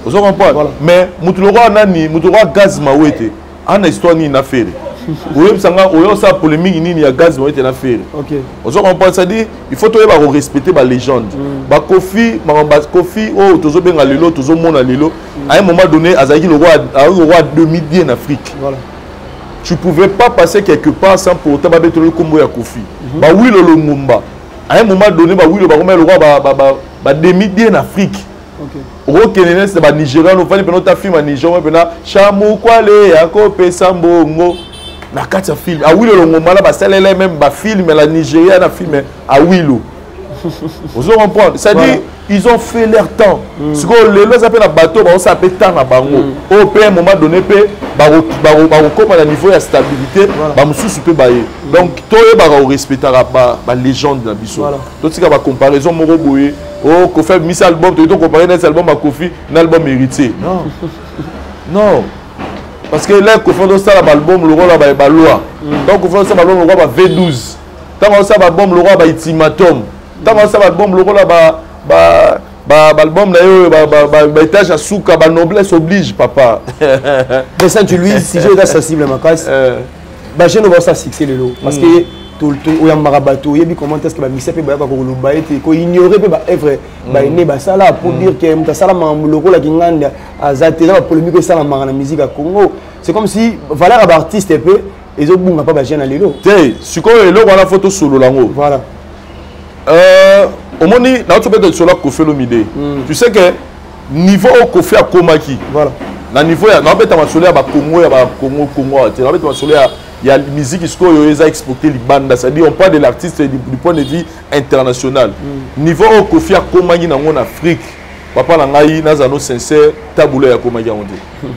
vous comprenez voilà. Mais mutulora nani mutulora gaz mawete ana histoire ni na faire oui sanga oyo ça polémique ni ya gaz mo était na faire OK on comprend ça dit il faut toujours ba respecter ba légende ba Kofi oh tozo benga lelo tozo mona lelo à un moment donné azaki le roi demi-dieu en Afrique voilà tu pouvais pas passer quelque part sans pour autant ba beto le combo ya Kofi ba oui le Lumumba à un moment donné ba oui le roi ba demi-dieu en Afrique OK Kenene c'est ba Nigeria no fali penota film à Nigeria pena chamu kwale yakope sambongo na kati film a wilo lo ngomala ba salele même ba film la Nigeria na film a wilo vous comprenez c'est à dire ils ont fait leur temps ce que les appellent la bateau ba ça peut temps na bango au peu un moment donné pe ba comme à niveau de stabilité ba mususu pe ba donc toi ba respecter ba légende na biso donc c'est ba comparaison moko boye oh qu'on fait mis album tu comparer un album à Kofi un album héritier non parce que là qu'on fait ça l'album le roi là ba loi donc on fait ça l'album le roi ba V12 tant on ça l'album le roi ba ultimatum tant on ça l'album le roi là ba album là ba étage à souka ba noblesse oblige papa mais ça tu lui si j'ai été sensible ma casse ba je ne vois ça succès le lot parce que tout o marabato yebi comment est-ce que ba mixer pe ba ko luba ete ko ignorer pe ba œuvre ba né ba ça là pour dire que muta sala mamuloko la kinganda azate la polémique ça la mangana musique à Congo c'est comme si valeur ba artiste peu ils ont bunga pas ba jeune lelo té siko lelo wana photo solo lango voilà au moni na tu peux de solo ko fait le midi tu sais que niveau au Kofi à Komaki voilà na niveau ya na beta masolo ya ba Congo na beta masolo ya musique isko yo eza exporter libanda, c'est-à-dire on parle de l'artiste du point de vue international. Niveau au Kofi akomangi na en Afrique papa na ngai nazano sincère tabula ya komangi en te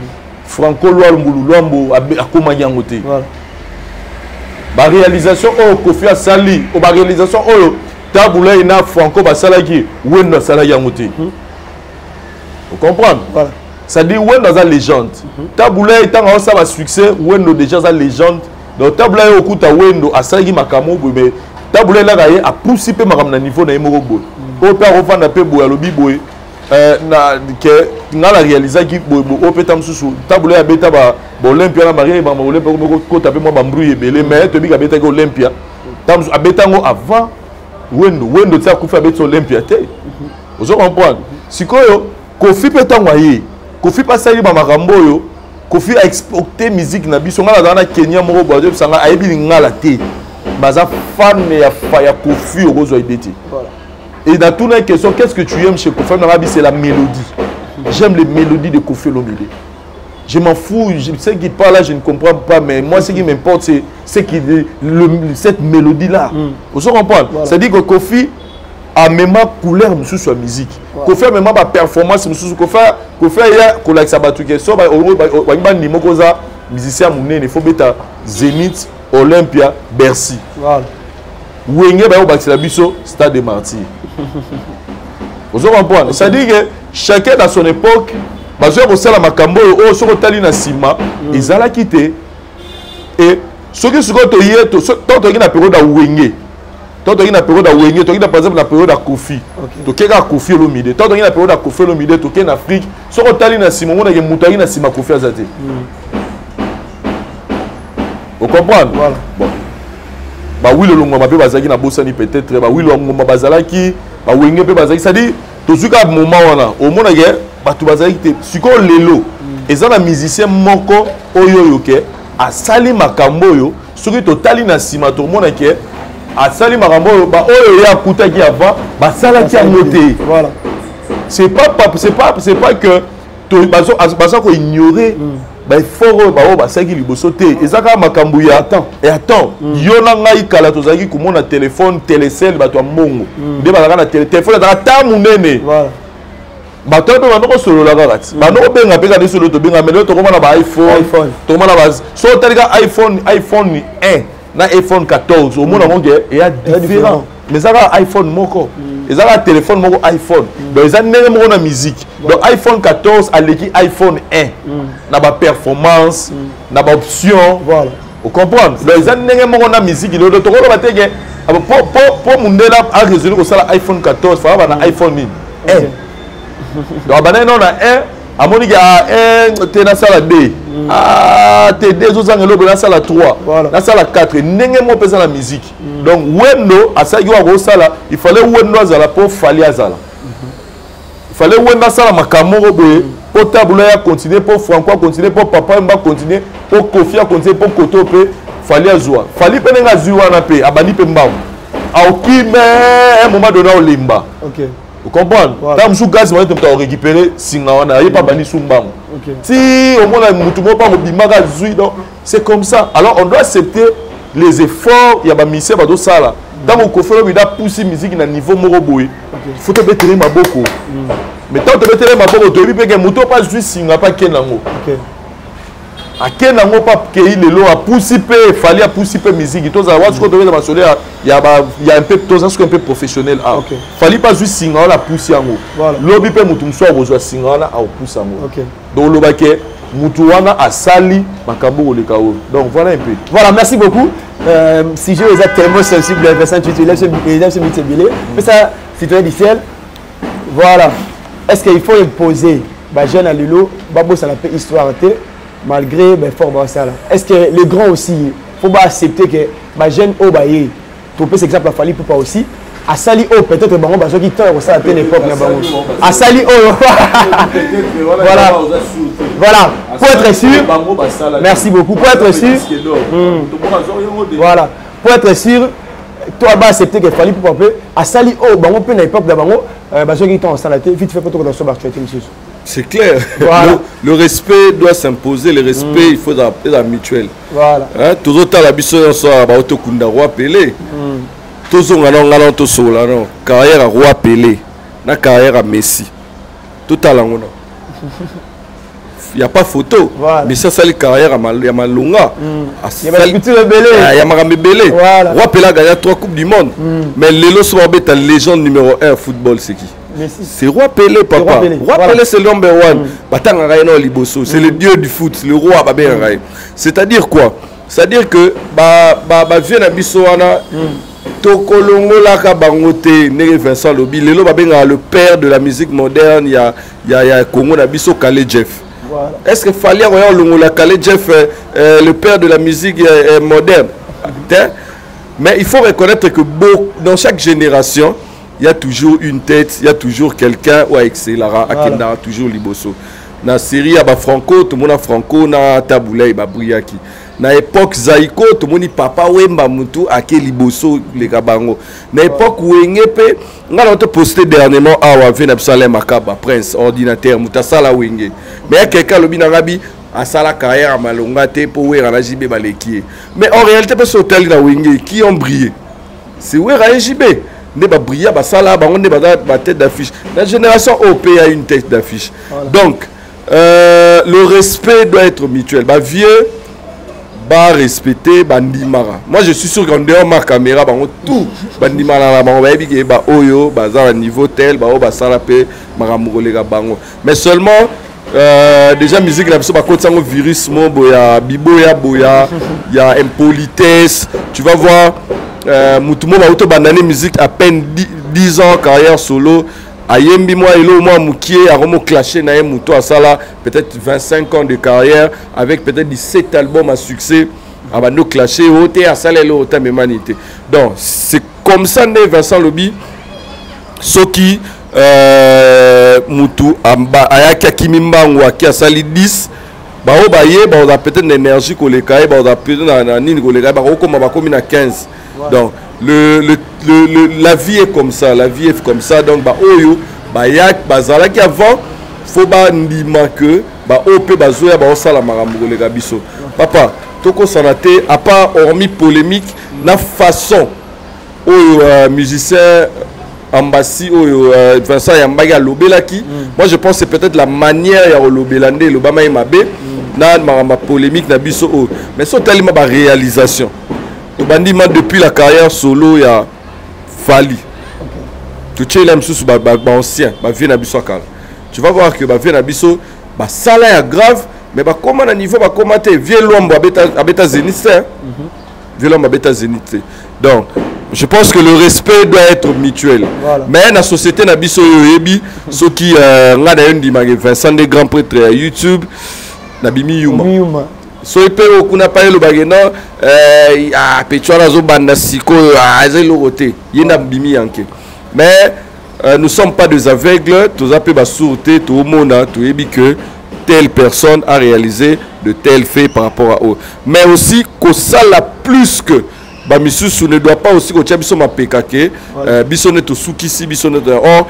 Franco Luambo akomangi en te ba réalisation au Kofi asali o ba réalisation o tabula ina Franco basalaki wendo asalaki en te. Vous comprenez? Voilà. C'est-à-dire wendo za légende tabula itanga osa ba succès wendo déjà za légende. Donc tabula yo okuta wendo asalaki makamo boye tabula la gaye a poussi pe makam na niveau na yemoko boye o pe revanda pe boye alobi boye na ke ngala réaliser ki boye o pe tamsusu tabula ya beta ba Olympia na Marie ba Olympia ko taper moi ba mbrouille belé mais to bi ka beta ko Olympia tamsu abeta ngo avant wendo tsa kufa beta Olympia te ozo comprendre sikoyo Kofi pe tangwaye Kofi pa sali ba makambo yo Kofi a exporté musique na biso ngala dans Kenya moko bozo sanga ayebi ngala te baza fan ya Kofi ozo ideti. Voilà. Et dans toute la question, qu'est-ce que tu aimes chez Kofi Olomide? C'est la mélodie. J'aime les mélodies de Kofi Olomide. Je m'en fous, je sais qu'il parle là, je ne comprends pas, mais moi ce qui m'importe c'est cette mélodie là. Vous comprenez? Voilà. C'est-à-dire que Kofi a même couleur sur la musique. Voilà. Kofi a même ma performance sur Kofi ya kolak sabatuke so ba ba ndimo koza musicien munene il faut beta Zénith, Olympia, Bercy. Voilà. Wenge ba obatila biso Stade des Martyrs. Vous comprenez? C'est-à-dire que chacun dans son époque bazo ko sala makambo o soko tali na sima ezala kité et soki soko to yeto to na période da Wenge. Tant qu'il y a une période à Wenge, tant qu'il y a par exemple la période à Kofi. Tant qu'il y a Kofi Olomide, tant qu'il y a une période à Kofi Olomide, tant qu'il y a en Afrique, si on a un Simon, on a un moutari na Sima Kofi Azate. Vous comprenez? Voilà. Bon. Bah oui, le long m'a bazaki na bossani peut-être. Bah oui, le long m'a bazalaki. Bah Wenge peut bazaki. Ça dit, tout ce qu'à moment on a, au monde guerre, bah tout bazaki. Si qu'on lelo, et ça la musicien moko oyo yoke, a sali makambo yo, ce qui totali na Sima tout le monde guerre. Asali makambo ba oyo ya kutaki avant ba salaki noté. Voilà. C'est pas que to baso ko ignorer ba fort ba saki liboso te. Ezaka makambo ya attends. Yo na ngai kala to zaki ko mona téléphone télécell ba to mbongo. Nde ba na téléphone da ta munene. Voilà. Ba to pe ba no solo la gati. Ba no benga pe ka solo to benga mais to ko mona ba iPhone. To mona ba so telika iPhone 1 na iPhone 14 au monde il y a différent mais ça va iPhone moko et ça va téléphone moko iPhone donc ça n'est pas na musique donc iPhone 14 a l'équipe iPhone 1 na ba performance na ba option voilà vous comprenez donc ça n'est pas na musique le to ko ba tege pour mundela a résoudre ça iPhone 14 fa ba na iPhone 1 donc ba non na 1 amoni ga 1 te na sala 2 te 2 autres angelo na sala 3 na sala 4 ndenge mo pesa la musique donc wendo asaki wa ko sala il fallait wendo azala pour fali azala il fallait wendo sala makamoko boye pour tabula ya continuer pour Franco continuer pour papa mba continuer pour Kofi continuer pour Koto pe fali azwa fali pe nga zuwa na pe abani pe mbawo aoki mais un moment donné au limba. OK. Vous comprenez? Quand vous gaz, vous allez récupérer Singawana, il n'y a pas bani Sumbam. Si au moins c'est comme ça. Alors on doit accepter les efforts. Il y a des missions dans ça. Dans mon coffre, il y a poussé musique à niveau moroboui. Il faut te mettre ma boko. Mais tant que tu mets ma boko, tu peux pas moto pas juste Singa pas Kenango. À Kenango pas que il est là à pousser peu, fallait à pousser peu musique. Tous à voir ce qu'on devait dans solaire. Il y a un peu tous un peu professionnel. Fallait pas juste Singa la pousser en haut. Lobby peut mutum soit besoin Singa la à pousser en haut. Donc le baquet mutuana a sali makambo le kao. Donc voilà un peu. Voilà, merci beaucoup. Si je vous tellement sensible à Vincent Tutu, il aime ce métier. Mais ça, citoyen du ciel. Voilà. Est-ce qu'il faut imposer jeune à Lilo, Babo ça n'a pas histoire malgré fort ça là. Est-ce que les grands aussi, il faut pas accepter que ma jeune au baye, tu peux cet exemple à Fali pour pas aussi. À Sali O peut-être bon parce qu'il t'a ça à telle époque là bas. À Sali O. Voilà. Voilà. Pour être sûr. Merci beaucoup. Pour être sûr. Voilà. Pour être sûr, toi vas accepter que Fali pour pas à Sali O, bon on peut à l'époque d'abord parce qu'il t'a ça là vite fait pour toi dans ce actualité monsieur. C'est clair. Voilà. Le respect doit s'imposer, le respect, il faut la mutuelle. Voilà. Tout autant la biso soit ba autokunda roi Pelé. Tout ngana to sola non. Carrière à roi Pelé. Na carrière à Messi. Tout à l'angle. Il n'y a pas photo. Voilà. Mais ça, c'est la carrière à Malunga. Il y a Belé. Roi Pelé a gagné 3 Coupes du Monde. Mais Lelo Soabé, ta légende numéro 1 football, c'est qui? C'est Roi Pelé, papa. Roi Pelé, c'est le number 1. C'est le dieu du foot, le roi. C'est-à-dire quoi? C'est-à-dire que vieux Nabisoana, Tokolongo Laka Bangote, Nere Vincent Lobi, Lelo Babenga, le père de la musique moderne, il y a Congo Nabiso Kale Jeff. Voilà. Est-ce qu'il fallait avoir le Kale Jeff, le père de la musique moderne? Mais il faut reconnaître que dans chaque génération, il y a toujours une tête, il y a toujours quelqu'un ou Excelara, Akenda, toujours Liboso. Dans la série, il y a Franco, tout le monde a Franco, na Taboulay, Briaki. Na époque Zaiko, tout le monde dit papa Wemba Moutou, Ake Liboso, les Kabango. Na époque Wengepe, on a posté dernièrement à Wavin Absalem Akaba, Prince, ordinateur, Moutasala Wenge. Mais il y a quelqu'un, le Binarabi, à Sala carrière à Malongate, pour Wera Najibé Baleki. Mais en réalité, pas sur hôtel na Wenge, qui ont brillé? C'est Wera Najibé. Ne ba briller, ba Sala, ba on ne ba tête d'affiche. La génération OP a une tête d'affiche. Voilà. Donc, le respect doit être mutuel. Bah vieux, bah respecter, bah ndimara. Moi je suis sûr qu'en dehors ma caméra, bah on tout, bah ndimara, bah on va éviter, bah oyo, bah ça niveau tel, bah bah ça la paix, bah ramourler bango. Mais seulement déjà musique là, bah quand ça un virus, mon boya, biboya boya, il y a impolitesse. Tu vas voir, moutumo bah auto banane musique à peine 10 ans carrière solo. Ayembi moi elo moi moukié a romo clashé na mouto à ça là peut-être 25 ans de carrière avec peut-être 17 albums à succès abando clashé oté à ça le autant humanité. Donc c'est comme ça né Vincent Lobi soki moutou amba ayaka kimimbango aki asali 10 ba o baye ba on a peut-être l'énergie ko le kai ba on a peut-être na nini ko le kai ba ko koma ba komi na 15. Donc la vie est comme ça, la vie est comme ça. Donc, bah, oyo, bah, yak, bah, zala qui avant, faut bah, ndima que, bah, ope, bah, zoya, bah, osala marambo, les gabiso. Papa, toko sanate, à part hormis polémique, na façon, oyo, musicien, Ambassi, oyo, Vincent Yambaga, lobelaki. Moi, je pense que c'est peut-être la manière, ya lobelande, l'obama et mabe, na maramba polémique, na biso, oyo. Mais c'est tellement ma réalisation. Depuis la carrière solo, il y a Fali. Tu vas voir que ça là est grave, mais comment à niveau commenter vieux l'homme à Zénith. Donc, je pense que le respect doit être mutuel. Voilà. Mais la société n'a pas ceux qui ont Vincent des grands prêtres à YouTube, Nabimi Yuma. So il peut kuna pas le bageno petchola zo banda siko azelo roté yena bimi yanke. Mais nous sommes pas des aveugles, tous appelés ba sûreté tout monde tout ebi que telle personne a réalisé de tels faits par rapport à eux. Mais aussi que ça la plus que ba misusu ne doit pas aussi que biso ma pekake biso ne to sukisi biso ne or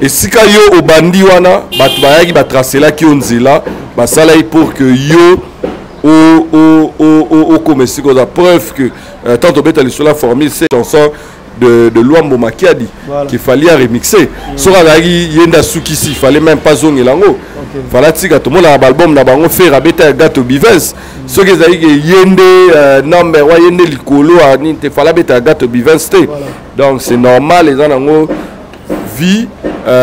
et si ka yo obandi wana batu bayaki ba tracer là qui onzela ba sala pour que yo au commerce, la preuve que tant on est allé sur la formule, c'est une chanson de Luambo Makiadi qu'il fallait remixer. Sur la yenda sukisi, il fallait même pas zoner l'ango. Fallait que tout le monde a un album, on fait rabeta gato bivens. Ce que ça yende number one yende likolo, il fallait beta gato bivens. Donc c'est normal les gens vie,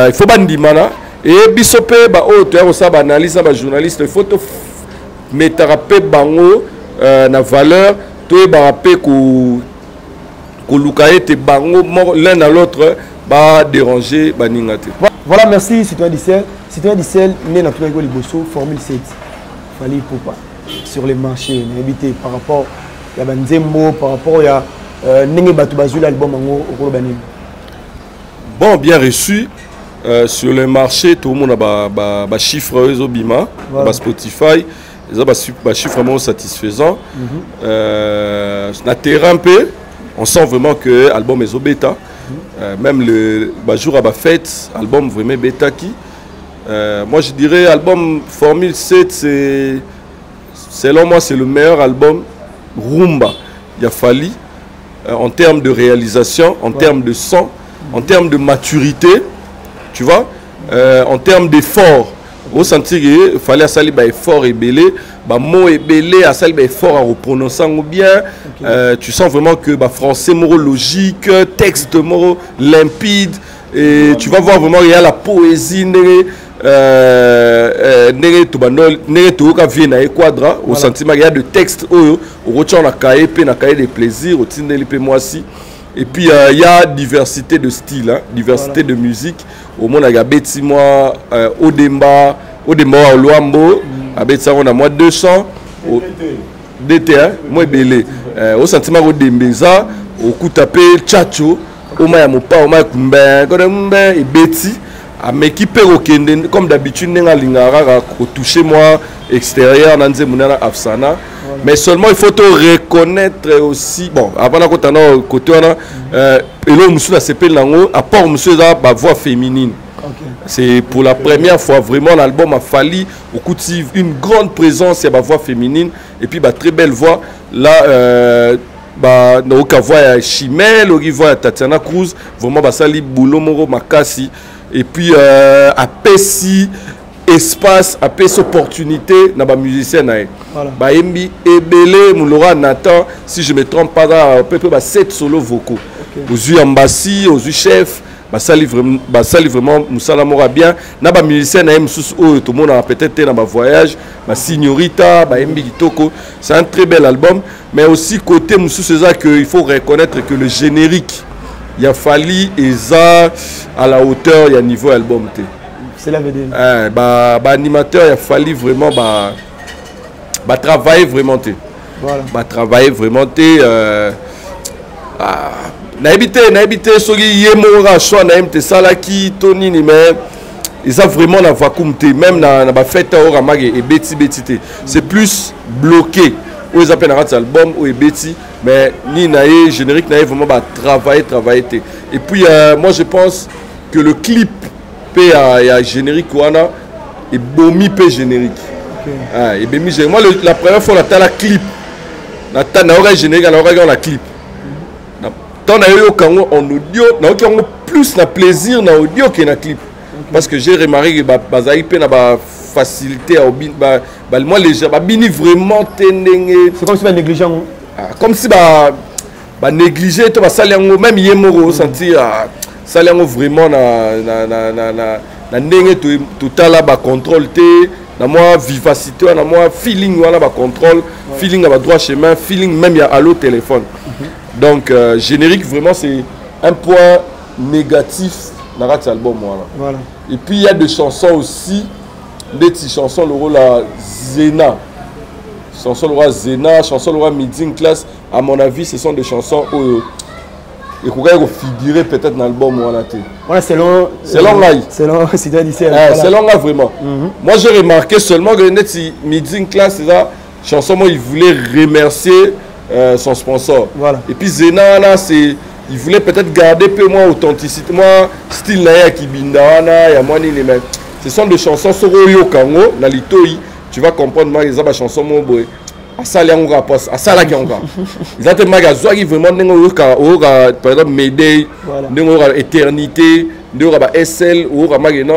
il faut pas ndimana et bisope ba auteur ou ça ba analyse ba journaliste, il faut mettre bango na valeur to barapé ko lukaete bango l'un à l'autre ba déranger ba ningate. Voilà, merci citoyen Dissel. Citoyen Dissel né na Tunago Liboso formule 7. Fallait pour pas sur les marchés éviter par rapport ya banzembo par rapport ya ndenge batu bazula album bango au banim. Bon, bien reçu. Sur le marché tout le monde a ba chiffre Obima, ba Spotify. Ils ont un chiffre vraiment satisfaisant. Na terrain peu, on sent vraiment que l'album est au bêta. Même le jour à la fête, l'album vraiment bêta qui. Moi je dirais album Formule 7, selon moi c'est le meilleur album rumba. Il a fallu en termes de réalisation, en termes de son, en termes de maturité, tu vois, en termes d'effort. Au sentir qu'il fallait à un effort et belé, mot et belé, à un effort à reprononcer bien. Tu sens vraiment que français moro logique, texte moro limpide, et tu vas voir vraiment il y a la poésie au sentiment il y a de textes au retour na cahier des plaisirs au tindeli moi aussi. Et puis il y a diversité de style, hein, diversité de musique. Au monde il y a Betty moi Odemba au Luambo, à Betty on a moi 200 DT moi belé. Au sentiment au Dembeza, au coup tapé Chacho, au Maya Mopa, au Maya Kumben, et Betty. Mais qui peut comme d'habitude toucher moi extérieur Afsana. Mais seulement il faut te reconnaître aussi bon avant la côté côté et là monsieur s'appelle nango à part monsieur la voix féminine. C'est pour la première fois vraiment l'album a fallu une grande présence il y a voix féminine et puis très belle voix là donc voix Chimel voix Tatiana Cruz vraiment sali boulot moro makasi. Et puis, à Pessi, espace, à Pessi, opportunité, dans les musiciens. Voilà. Embi, Ebele, Moulora, Nathan, si je ne me trompe pas, à peu près 7 solos vocaux. Aux yeux Ambassi, aux yeux chef, ça livre vraiment, Moussala Mora bien. Dans les musiciens, tout le monde a peut-être dans le voyage, Signorita, Embi Kitoko. C'est un très bel album. Mais aussi, côté Moussou César, il faut reconnaître que le générique, il a fallu à la hauteur il y a niveau album c'est la vedette animateur il a fallu vraiment travailler vraiment voilà travailler vraiment na habité soki yemora choix na MT salaki Tony mais ils ont vraiment la vacuum même na ba fête au ramage et beti c'est plus bloqué où ils appellent un album ou Betty mais ni naé générique naé vraiment travailler et puis moi je pense que le clip il y a générique wana et bomi pe générique et bemi moi la première fois on a la clip na aura générique na aura la clip tant na yo kango en audio na ki on plus na plaisir na audio que na clip parce que j'ai remarqué que bazai pe na ba facilité à moi les bini vraiment c'est comme si ba négligent comme si négliger to ba saliango même yemoro sentir saliango vraiment na ndenge total ba contrôle té na moi vivacité na moi feeling wala ba contrôle feeling à ba droit chemin feeling même il y a allo téléphone donc générique vraiment c'est un point négatif dans cet album voilà et puis il y a des chansons aussi des petites chansons le rôle à Zena chanson le roi Zena chanson le roi Miding Class à mon avis ce sont des chansons où il faut figurer peut-être dans l'album voilà selon là vraiment moi j'ai remarqué seulement que Miding Class c'est ça chanson moi il voulait remercier son sponsor voilà et puis Zena là c'est il voulait peut-être garder peu moins authenticité moi style na qui bindana ya moi ni les mecs ce sont des chansons sur Oyo Kango, na Litoi, tu vas comprendre moi les autres chansons mon boy. À ça les on rapporte, à ça là qui on va. Ils ont tellement gazouagi vraiment n'engo par exemple Mayday, n'engo éternité, n'engo SL ou magena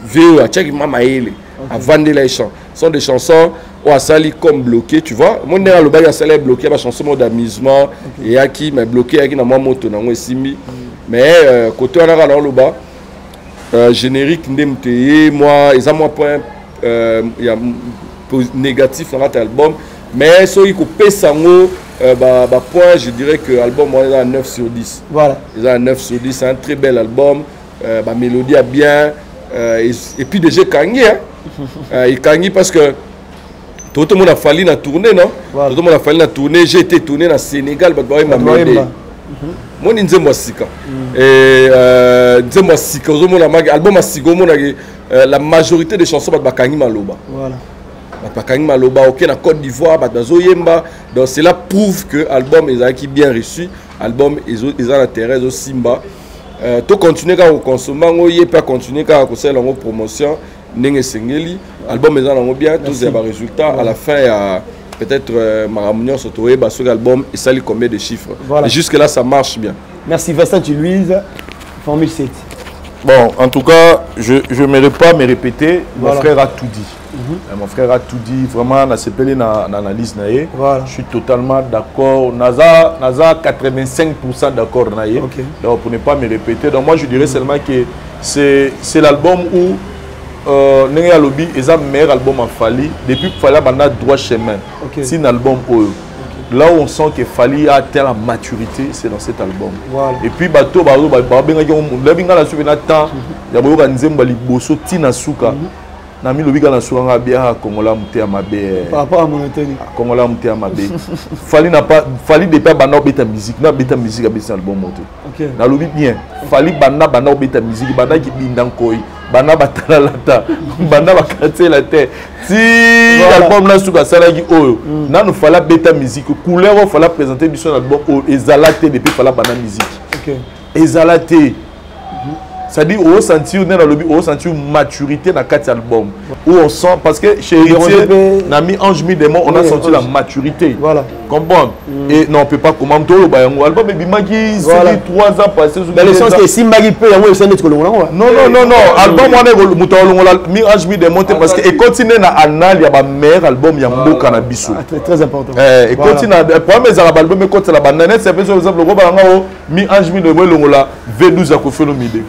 vieux à check mama ele à vendre les chants. Ce sont des chansons où à sali comme bloqué, tu vois. Mon néa le bail à sali bloqué, ma chanson mode d'amusement et à qui mais bloqué à qui na moi moto na moi simi. Mais côté on a dans le bas générique ndemteye moi ils ont moi point il y a négatif dans cet album mais so il coupe sango point je dirais que l'album est à 9 sur 10 voilà ils ont un 9 sur 10 c'est un très bel album mélodie a bien et puis déjà Kangi il Kangi parce que tout le monde a fallu na tourner non voilà. Tout le monde a fallu na tourner j'ai été tourné dans Sénégal moi nzembo sika et nzembo sika ozomona mag album asika omona la majorité des chansons bakangi maloba voilà bakangi maloba OK na Côte d'Ivoire bazoyemba donc cela prouve que album ezaki bien reçu album ils ont intérêt au Simba to continuer à consommer ngo yé pas continuer à faire la promotion n'enge sengeli album ezana ngo bien tous les résultats à la fin il y a peut-être Maramunion Sotoé bah sur l'album et ça lui combien de chiffres et jusque là ça marche bien. Merci Vincent Louise Formule 7. Bon, en tout cas, je n'aimerais pas me répéter. Mon frère a tout dit. Mon frère a tout dit. Vraiment, on a s'appelé dans l'analyse. Je suis totalement d'accord. Naza 85% d'accord. Donc, pour ne pas me répéter. Donc, moi, je dirais seulement que c'est l'album où Nenga Lobby est le meilleur album en Fali. Depuis que Fali a droit chemin. C'est un album où là où on sent que Fali a atteint la maturité, c'est dans cet album. Voilà. Et puis bateau baro babenga la binga la souvenir temps ya boyoka nzemba liboso tina suka na mi lobika na suka nga bia kongola mutea mabe par rapport à monotone kongola mutea mabe Fali n'a pas Fali depuis bana beta musique na beta musique abisa album moto. OK. Na lobi bien Fali bana beta musique bana ki bindan koy bana batala lata bana bakate la terre si l'album na suka salaki oyo na nous fala beta musique couleur on fala présenter du son album ezalate depuis fala bana musique. OK. Ezalate c'est-à-dire on sentir dans le lobby on sentir maturité dans quatre albums où on sent parce que chez Héritier Nami Ange Mi Démon on a senti la maturité. Voilà. Comprendre et non on peut pas commenter le bayango album et bimaki c'est 3 ans passés dans le sens que si Magi peut yango c'est notre longo non album on est mutalongo Mi Ange Mi Démon parce que et continue na anal ya ba meilleur album ya mboka na biso très important et continue na premier album mais quand la banane c'est par exemple le gros bango Mi Ange Mi Démon longo la V12 a fait le midi.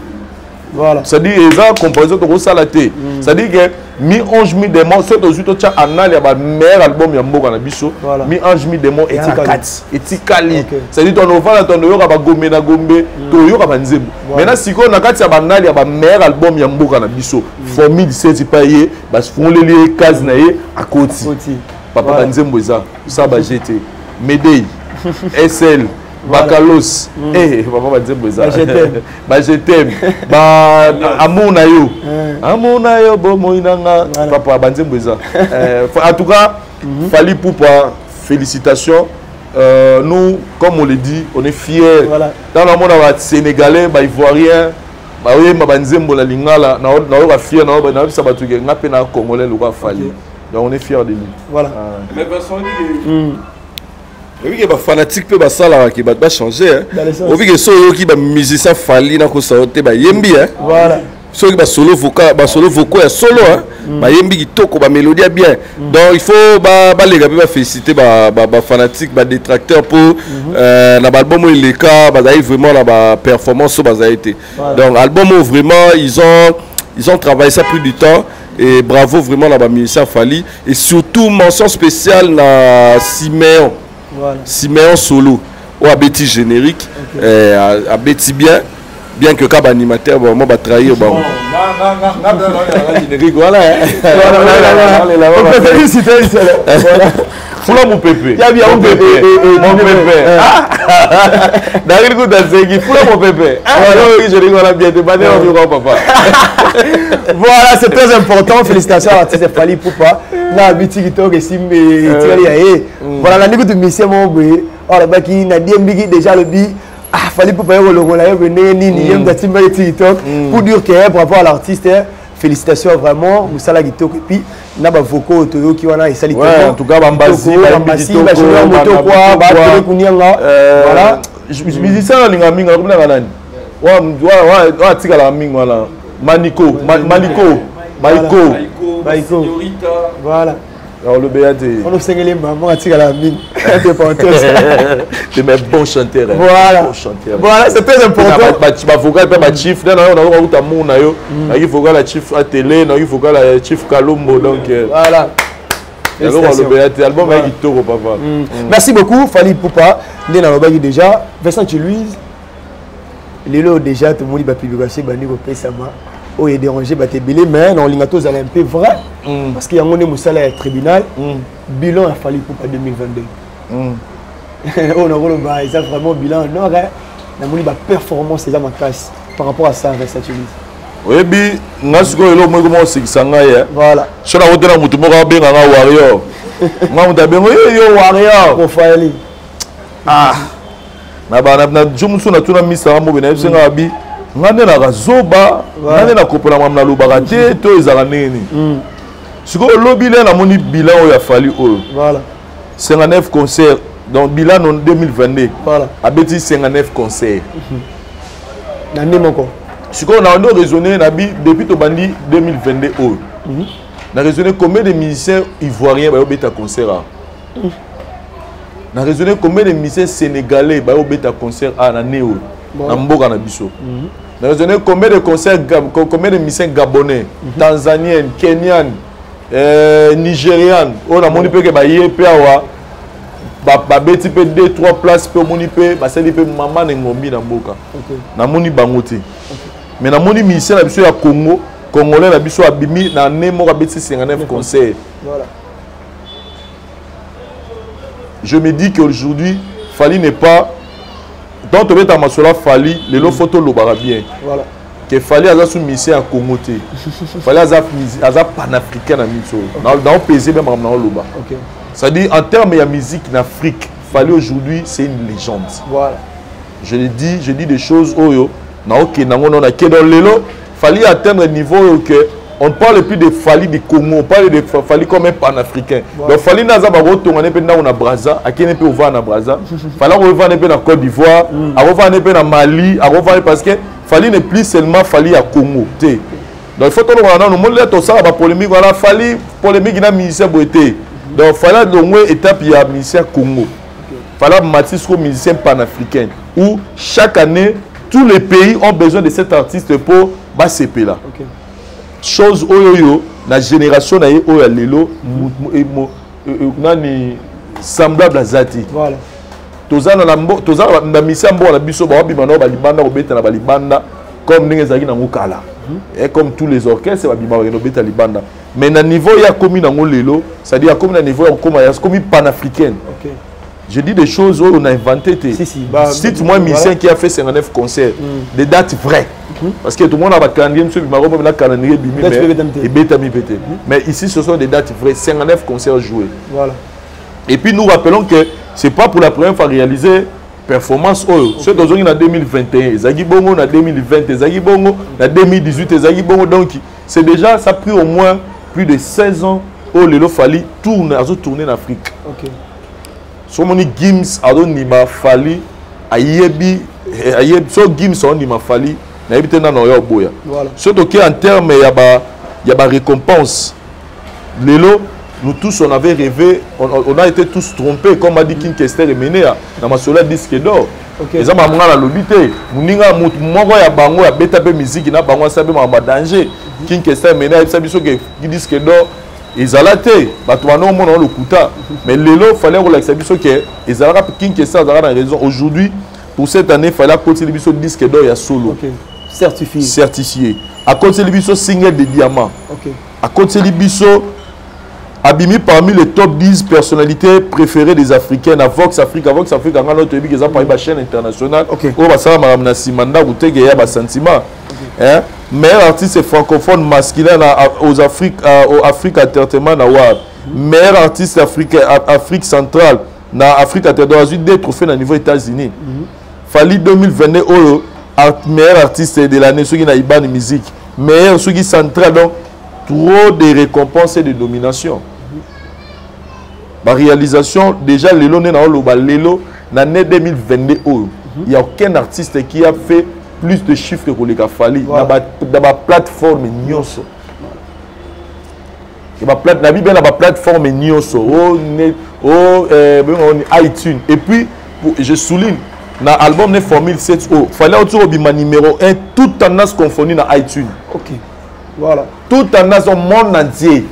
Voilà. C'est-à-dire qu'ils ont composé de Salaté. C'est-à-dire que Mi Ange Mi Démon, c'est aussi tout ça anal il y a le meilleur album Yambo na biso. Mi Ange Mi Démon et Etikali. C'est-à-dire ton enfant ton yo ka ba gombe na gombe, to yo ka ba nzembo. Maintenant si ko na kati ya banal il y a le meilleur album Yambo na biso. Formule 7 paye, bas font les cases na ye à côté. Papa ba nzembo ça ba GT. Medei SL Bakalos, papa va dire bah je t'aime, bah amour na yo, bon moi inanga, papa va dire en tout cas, Fali Poupa, félicitations. Nous, comme on le dit, on est fiers. Dans le monde sénégalais, bah ivoirien, bah oui, bah nzembo la lingala, na on fier, na on ça va tout gagner, na pena congolais le Fali. Donc on est fiers de lui. Voilà. Mais personne dit oui, que les fanatiques peuvent changer. Oui, que ceux qui sont musiciens Fali na ko sauter ba yembi voilà. Ceux qui solo vocal solo ba yembi qui toko ba mélodie bien. Donc il faut les gars féliciter ba fanatiques ba détracteurs pour na album il est cas ba vraiment la performance ba ça été. Donc album vraiment ils ont travaillé ça plus du temps et bravo vraiment la musicien Fali et surtout mention spéciale na Siméon. Voilà. Siméon solo ou à Betty générique à Betty bien que comme animateur vraiment va trahir bon générique voilà Fula mon pépé. Ya bien mon pépé. Mon pépé. D'ailleurs coup d'azegi fula mon pépé. Je rigole bien de banner au bureau papa. Voilà, c'est très important. Félicitations à l'artiste Fali Poupa. Na biti kitok et simbe tirali ya. Voilà la nico de mission mon boy. Oh la baki na DMB déjà le bi. Ah Fali Poupa yo longo la yo nini ni yem da timba TikTok pour dire que par rapport à l'artiste félicitations vraiment Moussala Gitok et puis naba vocaux toyo ki wana esali en tout cas bambasi ba jouer moto quoi ba tele kunyanga voilà musicien la linga minga comme na nani wa tika la minga wala Maliko voilà alors le BAT on observe les mamans tika la minga c'est mes bons chanteurs voilà c'est très important ba vocal pas ba chief na on uta mona yo na il vocal la chief à télé na il vocal la chief Kalombo donc voilà alors le BAT album avec Toro papa merci beaucoup Fali Poupa ndena lobaki déjà Vincent Louise lelo déjà tout le monde va publier bandi ko pesama oh il est dérangé bah t'es belé mais non lingato ça un peu vrai parce qu'il y a mon Moussala tribunal bilan a fallu pour 2022 on a le bah ça vraiment bilan non na moni ba performance c'est ma casse par rapport à ça Vincent Louise oui bi ngasuko elo mo ko sikisanga ya voilà shona ko tena mutu mo ka benga nga warrior nga mutu bengo yo warrior ko Fali na bana na jumusu na tuna misa mo bena bisenga bi ngane na razoba ngane na kopola mamna lobaka te to ezala nini sikoyo lobi le namoni bilan oyo afali oyo voilà 59 concerts donc bilan en 2022 voilà abeti 59 concerts nani moko sikoyo na ndo raisonner na bi depuis to bandi 2022 oyo na raisonner combien de musiciens ivoiriens ba obeta concert na raisonner combien de musiciens sénégalais ba obeta concert na neo na mboka na biso na raisonner combien de concerts combien de musiciens gabonais tanzaniens kenyans nigérians on a moni pe ke ba yepe awa ba beti pe 2-3 places pe moni pe ba seli pe mama ngombi na mboka na moni bangote mais na moni musicien na biso ya Congo congolais na biso abimi na nemo ka beti 59 concerts voilà. Je me dis qu'aujourd'hui Fally n'est pas donc tu beta masola Fally les photos lo bara bien voilà que Fally aza sous musicien à Congo te Fally aza panafricain na miso dans peser même na loba OK ça dit en termes de musique en Afrique Fally aujourd'hui c'est une légende voilà je dis des choses oyo na OK nango na ke dans lelo Fally atteindre un niveau que on ne parle plus de Fally du Congo, on parle de Fally comme un panafricain. Donc Fally naza ba retourner pe na Brazza, akene pe over na Brazza. Fally revenir pe na Côte d'Ivoire, a revenir pe na Mali, a revenir parce que Fally n'est plus seulement Fally à Congo. Donc il faut que nous montre tout ça ba polémique voilà Fally polémique na musicien boité. Donc Fally donc étape il y a musicien Congo. Fally Matisse comme musicien panafricain où chaque année tous les pays ont besoin de cet artiste pour CP là. OK. Chose oyo la génération na oyo lelo nani semblable à Zati voilà tozana na misambo na biso ba bima no ba libanda ko beta na ba libanda comme ndenge zaki na ngokala et comme tous les orchestres ba bima no beta libanda mais na niveau ya komi na ngolelo ça dit comme na niveau ya komi panafricaine. OK je dis des choses où on a inventé cite-moi un musicien qui a fait 59 concerts des dates vraies parce que tout le monde a un calendrier mais ici ce sont des dates vraies 59 concerts joués voilà et puis nous rappelons que c'est pas pour la première fois réalisé performance ce dans en 2021 Zagi Bongo en 2020 Zagi Bongo en 2018 Zagi Bongo donc c'est déjà ça a pris au moins plus de 16 ans où Lelo Fally tourner en Afrique. OK Somoni Gims adonima Fally ayebi so Gims onima Fally na yebite na no boya voilà surtout que en termes il y a récompense lelo nous tous on avait rêvé on a été tous trompés comme a dit King Kester et Menea na masola disque d'or eza mamanga na lobité muninga mutu moko ya bango ya beta pe musique na bango sabe ma danger King Kester et Menea ça biso que disque d'or ezalate bato bana omona le kuta mais lelo fallait relaxer biso que ezalaka King Kester a raison aujourd'hui pour cette année fallait continuer biso disque d'or ya solo OK certifié à continuer biso single de diamant OK à continuer biso abimi parmi les top 10 personnalités préférées des Africains à Vox Africa en notre pays qui est par la chaîne internationale où va ça madame Nassimanda ou te ya ba sentiment hein meilleur artiste francophone masculin aux Afrique entertainment na wa meilleur artiste africain Afrique centrale na Afrique entertainment des trophées na niveau États-Unis Fally 2022 oyo meilleur artiste de l'année ceux qui na Iban musique meilleur ceux qui central donc trop de récompenses et de nominations. Ma réalisation déjà lelo na oloba lelo na année 2022 il y a aucun artiste qui a fait plus de chiffres que les Fally dans ma plateforme nyonso. Na plateforme nyonso iTunes et puis je souligne na album ne formule 7 fallait autour bima numéro 1 toute tendance confondue na iTunes. OK voilà toute tendance au monde entier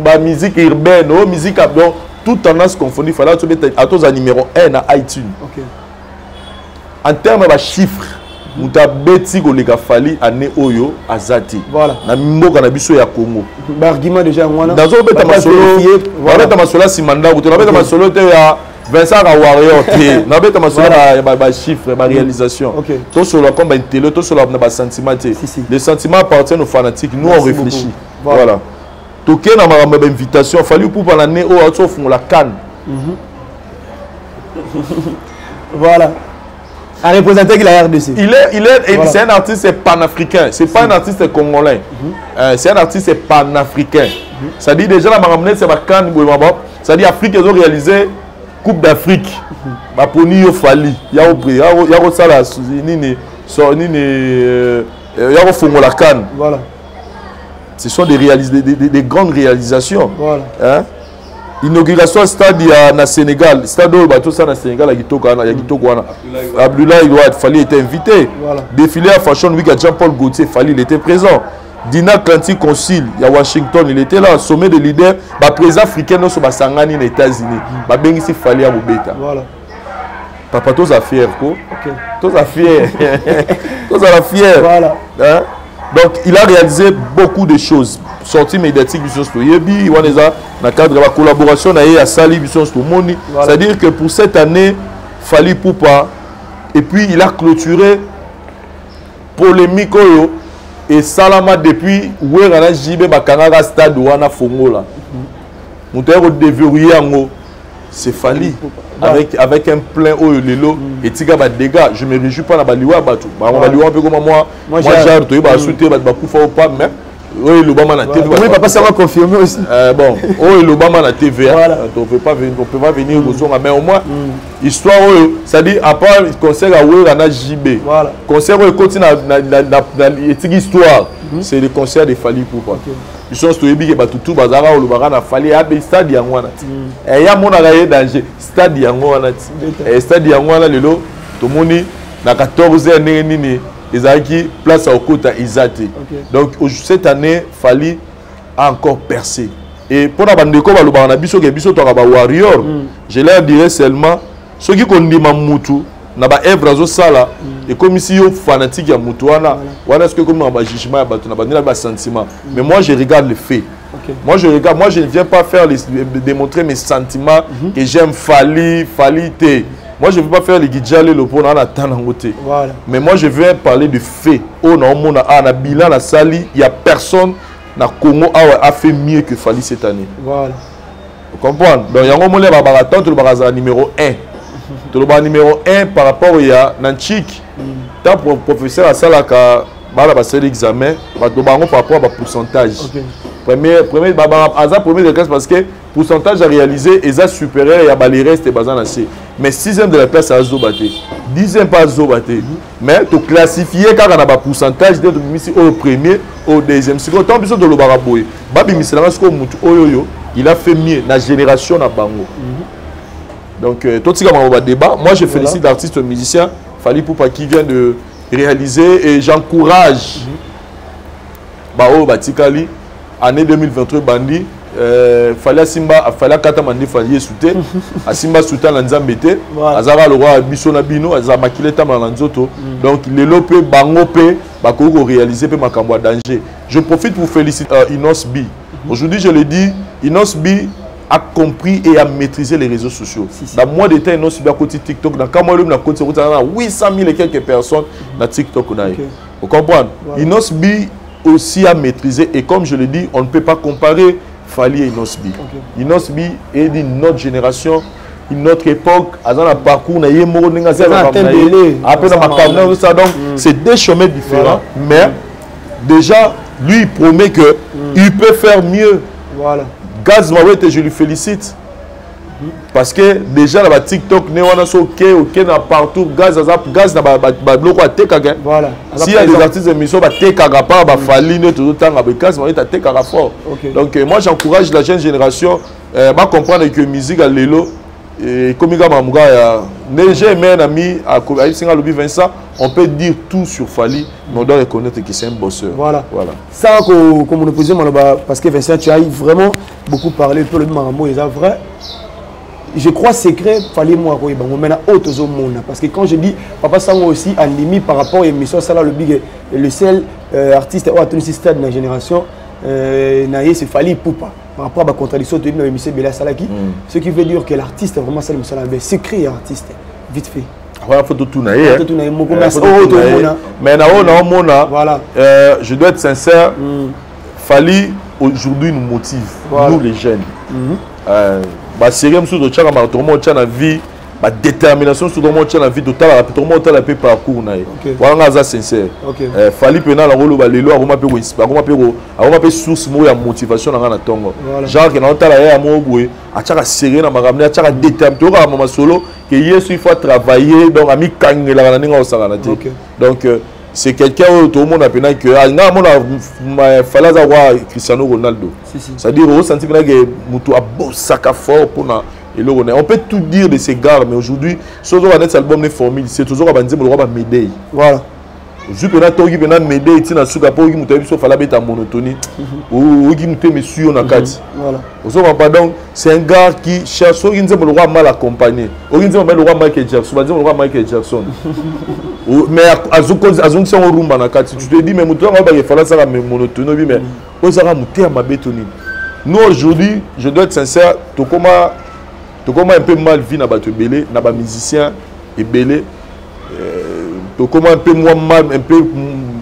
ma musique urbaine musique donc toute tendance confondue fallait autour à numéro 1 na iTunes. OK en termes de chiffres muta beti ko leka Fally année oyo azati voilà na mboka na biso ya Congo argument déjà ngwana dazo beta masolo voilà beta masolo simanda ko beta masolo te ya Vincent Warrior te na beta masolo ba chiffres ba réalisation tout sur le comme intello tout sur le sentiment les sentiments appartiennent aux fanatiques nous on réfléchit voilà toké na ma invitation Fally pour l'année au autour font la canne voilà A représenté la RDC. C'est un artiste panafricain. C'est pas un artiste congolais. C'est un artiste panafricain. Ça dit déjà la Maramne, c'est ma canne. Ça dit Afrique, ils ont réalisé Coupe d'Afrique. Ma poni yo fali. Ya au sala nini ya au fongo la canne. Voilà. Ce sont des grandes réalisations. Voilà. Hein? Inauguration stade na Sénégal. Stade où bateau ça na Sénégal, Abdoulaye Wade, Fali était invité. Voilà. Défilé à Fashion Week à Jean-Paul Gaultier, Fali il était présent. Dina Clancy Concile, il y a Washington, il était là. Sommet des leaders, président africain non sur Sangani aux États-Unis. Bengi Fali à Bobeta. Voilà. Papa tous à fier quoi. OK. Tous à fier. Tous à la fier. Voilà. Hein? Donc il a réalisé beaucoup de choses. Sortie médiatique, dans le cadre de la collaboration avec Sali, c'est-à-dire que pour cette année, Fali Poupa, et puis il a clôturé polémique et Salama depuis où il a jibé bakanga stade wana fongola. Montero déverrouillé en c'est Fali avec un plein haut lelo et tiga ba dégâts. Je me réjouis pas na baliwa batu. Ba baliwa un peu comme moi j'ai to ba souter ba kufa ou pas mais oui, l'Obama na TV. Oui, papa, ça va confirmer aussi. Bon, oui, l'Obama na TV. Voilà. On peut pas venir au son, mais au moins, histoire, ça dit, à part le concert à Oué, on a JB. Voilà. Concert où continue dans histoire, c'est le concert de Fali Poupa. Ils sont stoyés que tout bazara ou le baran a fallu à stade Yangwana. Et il y a mon arrêt danger. Stade Yangwana. Et stade Yangwana, le lot, tout le monde, na 14 années, ils ont qui place au côté Isate. Donc cette année, Fali a encore percé. Et pour la bande de Koba, le Barnabiso, qui biso toraba warrior, je leur dirais seulement ceux qui connaissent Mamoutou, na ba Evrazo Sala, et comme ici yo fanatique ya Moutouana, voilà ce que comme un jugement, na ba sentiment. Mais moi je regarde les faits. Moi je regarde, moi je ne viens pas faire démontrer mes sentiments que j'aime Fali Té. Moi, je ne veux pas faire les guidjales, le pont, voilà. Mais moi, je veux parler de faits. Oh non, mon a bilan, la sali, il n'y a personne dans Congo a fait mieux que Fali cette année. Voilà. Vous comprenez? Donc, il y a un moment où le numéro 1. Le numéro 1 par rapport à Nanchik. Tant pour le professeur à Salaka, il a passé l'examen, par rapport au pourcentage. Premier de classe parce que le pourcentage à réaliser est supérieur et à les restes et basé assez. Mais 6e de la place à Zobaté, 10e pas Zobaté. Mais tu classifies quand on a un pourcentage d'être au premier, au deuxième. C'est tant besoin de l'Obaraboy. Babi il a fait mieux dans la génération à Bango. Donc, tout ce qui est un débat, moi je félicite l'artiste musicien Fali Poupa qui vient de réaliser et j'encourage Bao Batikali. Année 2023, Bandi, fallait Simba, fallait Katamandi, fallait souter. À Simba souter l'Anzambete, Azara le roi Bissona Bino, Azara Makileta Malanzoto. Donc, les lopé, Bangope, Bakoko réalisé, Makambo danger. Je profite pour féliciter Inos B. Aujourd'hui, je le dis, Inos B a compris et a maîtrisé les réseaux sociaux. Dans moins de temps, Inos B a côté TikTok, dans Kamalum, dans côté 800 000 et quelques personnes dans TikTok. Vous comprenez? Inos B aussi à maîtriser et comme je le dis, on ne peut pas comparer Fali et Inosbi. Inosbi est d'une autre génération, une autre époque, dans le parcours, c'est deux chemins différents, mais déjà, lui il promet que il peut faire mieux. Voilà. Gaz Mawete, je lui félicite. Parce que déjà là TikTok ok partout gaz na bloco à tekaga voilà s'il y a des artistes d'émission ba tekaga pas ba Fali ne tout temps ba gaz va tekaga fort donc moi j'encourage la jeune génération ba comprendre que musique à lelo et comme Mamuga j'ai un ami à Singa Lobby Vincent on peut dire tout sur Fali mais on doit reconnaître que c'est un bosseur voilà ça comme on nous posait parce que Vincent tu as vraiment beaucoup parlé pour le Marambo et ça vrai. Je crois secret, fallait moi parce que quand je dis Papa Sango aussi anime par rapport à l'émission ça là le big le seul artiste au atteint ce stade de la génération c'est Fali Poupa par rapport à la contradiction de l'émission Bela Salaki ce qui veut dire que l'artiste est vraiment ça l'émission là mais secret artiste vite fait voilà faut tout naïe mais voilà je dois être sincère Fali aujourd'hui nous motive nous les jeunes. Bah série de Tchana Martomo Tchana vie la détermination sur le monde tient la vie totale tout le monde a peu parcours na voilà ça sincère fallait pena la rolo ba lelo aroma pe ko inspire aroma pe source mo ya motivation na tongo genre que na otala ya mo boye ataka sérieux na makamne ataka détermination ka mama solo que yesu il faut travailler donc ami kangela na ninga osanga na te donc c'est quelqu'un tout le monde a peine que nga mona fallait avoir Cristiano Ronaldo c'est-à-dire au senti que mutu a bossaka fort pour na. On peut tout dire de ces gars, mais aujourd'hui, si on a un album de formule, c'est toujours un médaille. Voilà. Je peux pas dire que une médaille, tu n'as pas pour la monotonie ou qui nous monsieur na kati. Voilà. Donc c'est un gars qui cherche le roi mal accompagné. Le roi Michael Jackson, le roi Michael Jackson. Mais azon c'est un rumba na kati. Tu te dis mais muto nga ba fala ça la monotonie mais on sera muté à ma bétonine. Nous aujourd'hui, je dois être sincère, tout comment un peu mal vu na bato belé na ba musicien et belé comment un peu moins mal un peu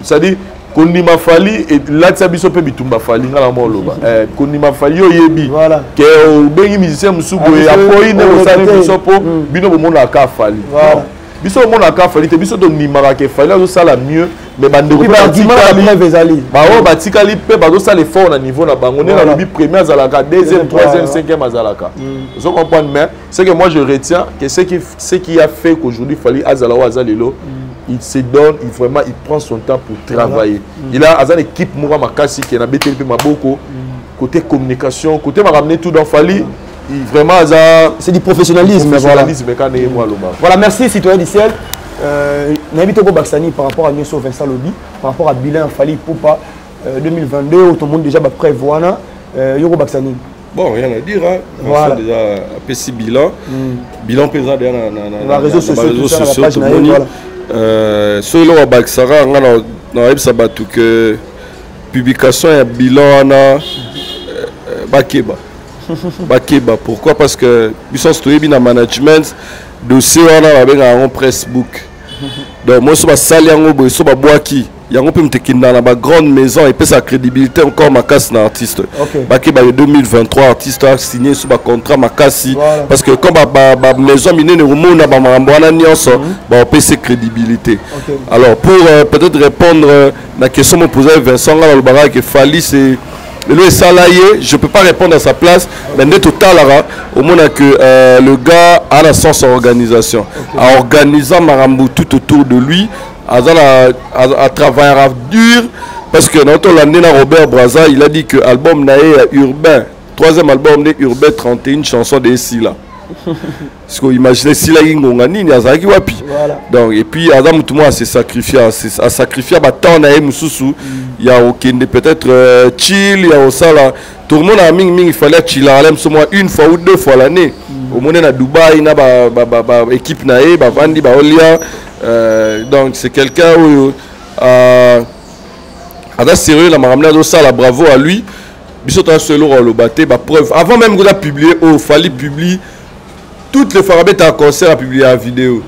c'est-à-dire konima fali et là ça biso pe bitumba fali ngala moloba konima fali oyebi que bengi musicien musubo apoyi ne osali biso po bino bomona ka fali biso bomona ka fali te biso to nimara ke fali zo sala mieux mais bande ko ba tikali pe ba zo sala effort na niveau na bango na lobi premier azalaka deuxième troisième cinquième azalaka vous comprenez mais c'est que moi je retiens que ce qui a fait qu'aujourd'hui fali azala azalelo il se donne, il prend son temps pour travailler. Il a une équipe Moura Makasi qui est dans BTP Maboko, côté communication, côté m'a ramené tout dans Fali. Vraiment, c'est du professionnalisme. Voilà, merci citoyen du ciel. N'invite pas Baksani par rapport à Nyoso Vincent Lobby, par rapport à Bilan Fali Poupa 2022, où tout le monde déjà prévoit. Yoro Baksani. Bon, rien à dire. Hein. Voilà. Déjà un petit bilan. Bilan pesant dans les réseaux sociaux. Sur le Baksara, on a eu que publication et bilan Bakeba. Bakeba. Pourquoi? Parce que nous sommes dans le management dossier on a un pressbook. Donc moi je suis salé en haut, je suis boaki. Il y a un peu dans la grande maison et puis sa crédibilité encore ma casse d'un artiste. Bakeba 2023 artiste a signé sous un contrat ma casse parce que comme ma maison mine ne remonte à ma niance on peut ses crédibilité. Alors pour peut-être répondre à la question que me posait Vincent le barak que Fali c'est le salarié, je ne peux pas répondre à sa place, mais net total au moins que le gars a la sens en organisation. En organisant Marambo tout autour de lui, à travailler dur, parce que notre l'année Robert Braza, il a dit que l'album Naé urbain, troisième album Naé urbain, 31 chansons de ici là. Parce que imaginez si là il y a Zaki Wapi. Donc et puis Adam tout le monde s'est sacrifié, à sacrifier temps Naé Moussou. Il y a aucun peut-être chill, il y a au sala. Tout le monde a mis il fallait chill à une fois ou deux fois l'année. Au monde à Dubaï, il y a une équipe Naé, Bavandi, Baolia. Donc c'est quelqu'un où à sérieux la maramna do ça, bravo à lui. Bisous un seul le batté, preuve. Avant même qu'on a publié, il fallait publier. Toutes les farabètes à concert à publier la vidéo.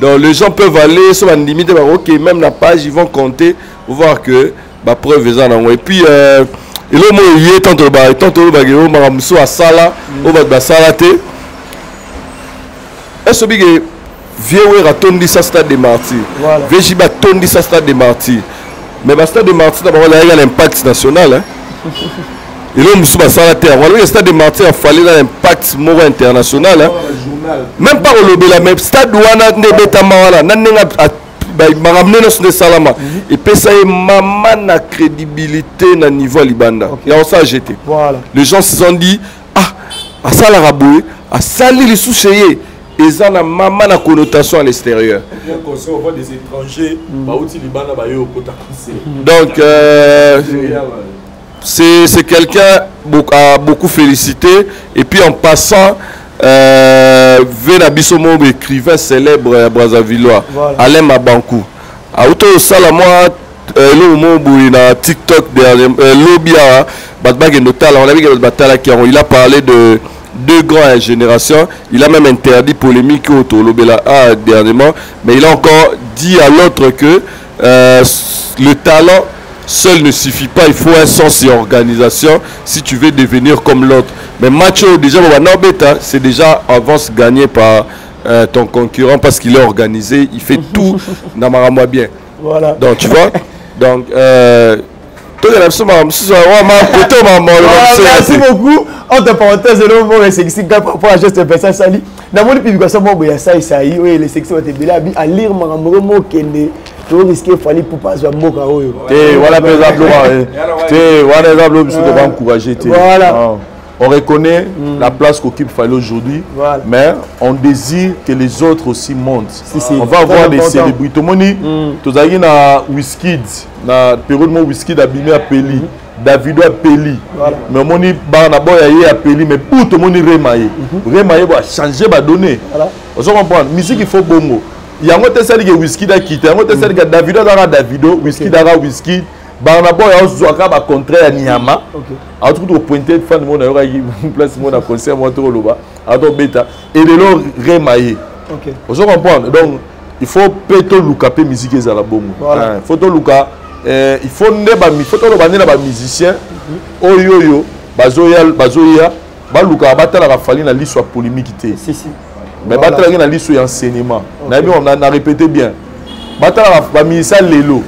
Donc les gens peuvent aller sur la limite, ok, même la page, ils vont compter pour voir que la preuve est en et puis et le mot y est tant le bagage maramuso à sala au bas de salaté est-ce que vieux ratondi sa stade des martyrs vieux batondi sa stade des martyrs mais le stade des martyrs d'abord il y a l'impact national hein. Et là nous sommes à salaté le stade des martyrs a fallu l'impact moral international hein. Même pas au lobby là mais stade wana ndebeta mawala nanenga m'a ramené dans salama et puis ça est maman na crédibilité na niveau libanda il y a ça jeté les gens se sont dit à ça la raboué à salir les sous-cheyés et ça na maman na connotation à l'extérieur on voit des étrangers donc c'est quelqu'un à beaucoup félicité et puis en passant Venabisomo écrivain célèbre à Brazzavillois Alain Mabankou a auto sala moi le mot na TikTok lobia batbag notal on a vu que batala qui il a parlé de deux grandes générations, il a même interdit polémique autour lobela dernièrement mais il a encore dit à l'autre que le talent seul ne suffit pas, il faut un sens et organisation si tu veux devenir comme l'autre. Mais Macho, déjà, c'est déjà avance gagné par ton concurrent parce qu'il est organisé, il fait tout dans ma bien. Voilà. Donc tu vois, donc merci beaucoup. Entre parenthèses, le sexy par rapport à geste de sali. Dans mon publication, il y a ça, les sexy à lire mon kende. Tu risques de faire pour pas jouer moka. Voilà encourager. Voilà. On reconnaît la place qu'occupe Fally aujourd'hui, mais on désire que les autres aussi montent. On va avoir des célébrités. Tu as na Wizkid, na période mo Wizkid abimé à Peli, Davido à Peli. Mais moni Barnaba ya à Peli, mais pour tout le monde Remaye va changer, va donner. On se comprend. Musique il faut bongo. Il y a un autre celle que Wizkid a quitté, un autre celle que Davido a Davido, Wizkid a Wizkid. Barnaba ya Zouaka va contraire à Niama. A tout pointer fan de mon place mon concert moi tout loba. A tout bêta et de l'eau Remaye. On se comprend. Donc il faut péter le musique et la bombe. Il faut tout Luka. Il faut ne musicien. Oyoyo, bazoya, ba Luka batala la Fally na liste polémique. Mais batala na liste enseignement. On a répété bien. Batala ba ministère lelo.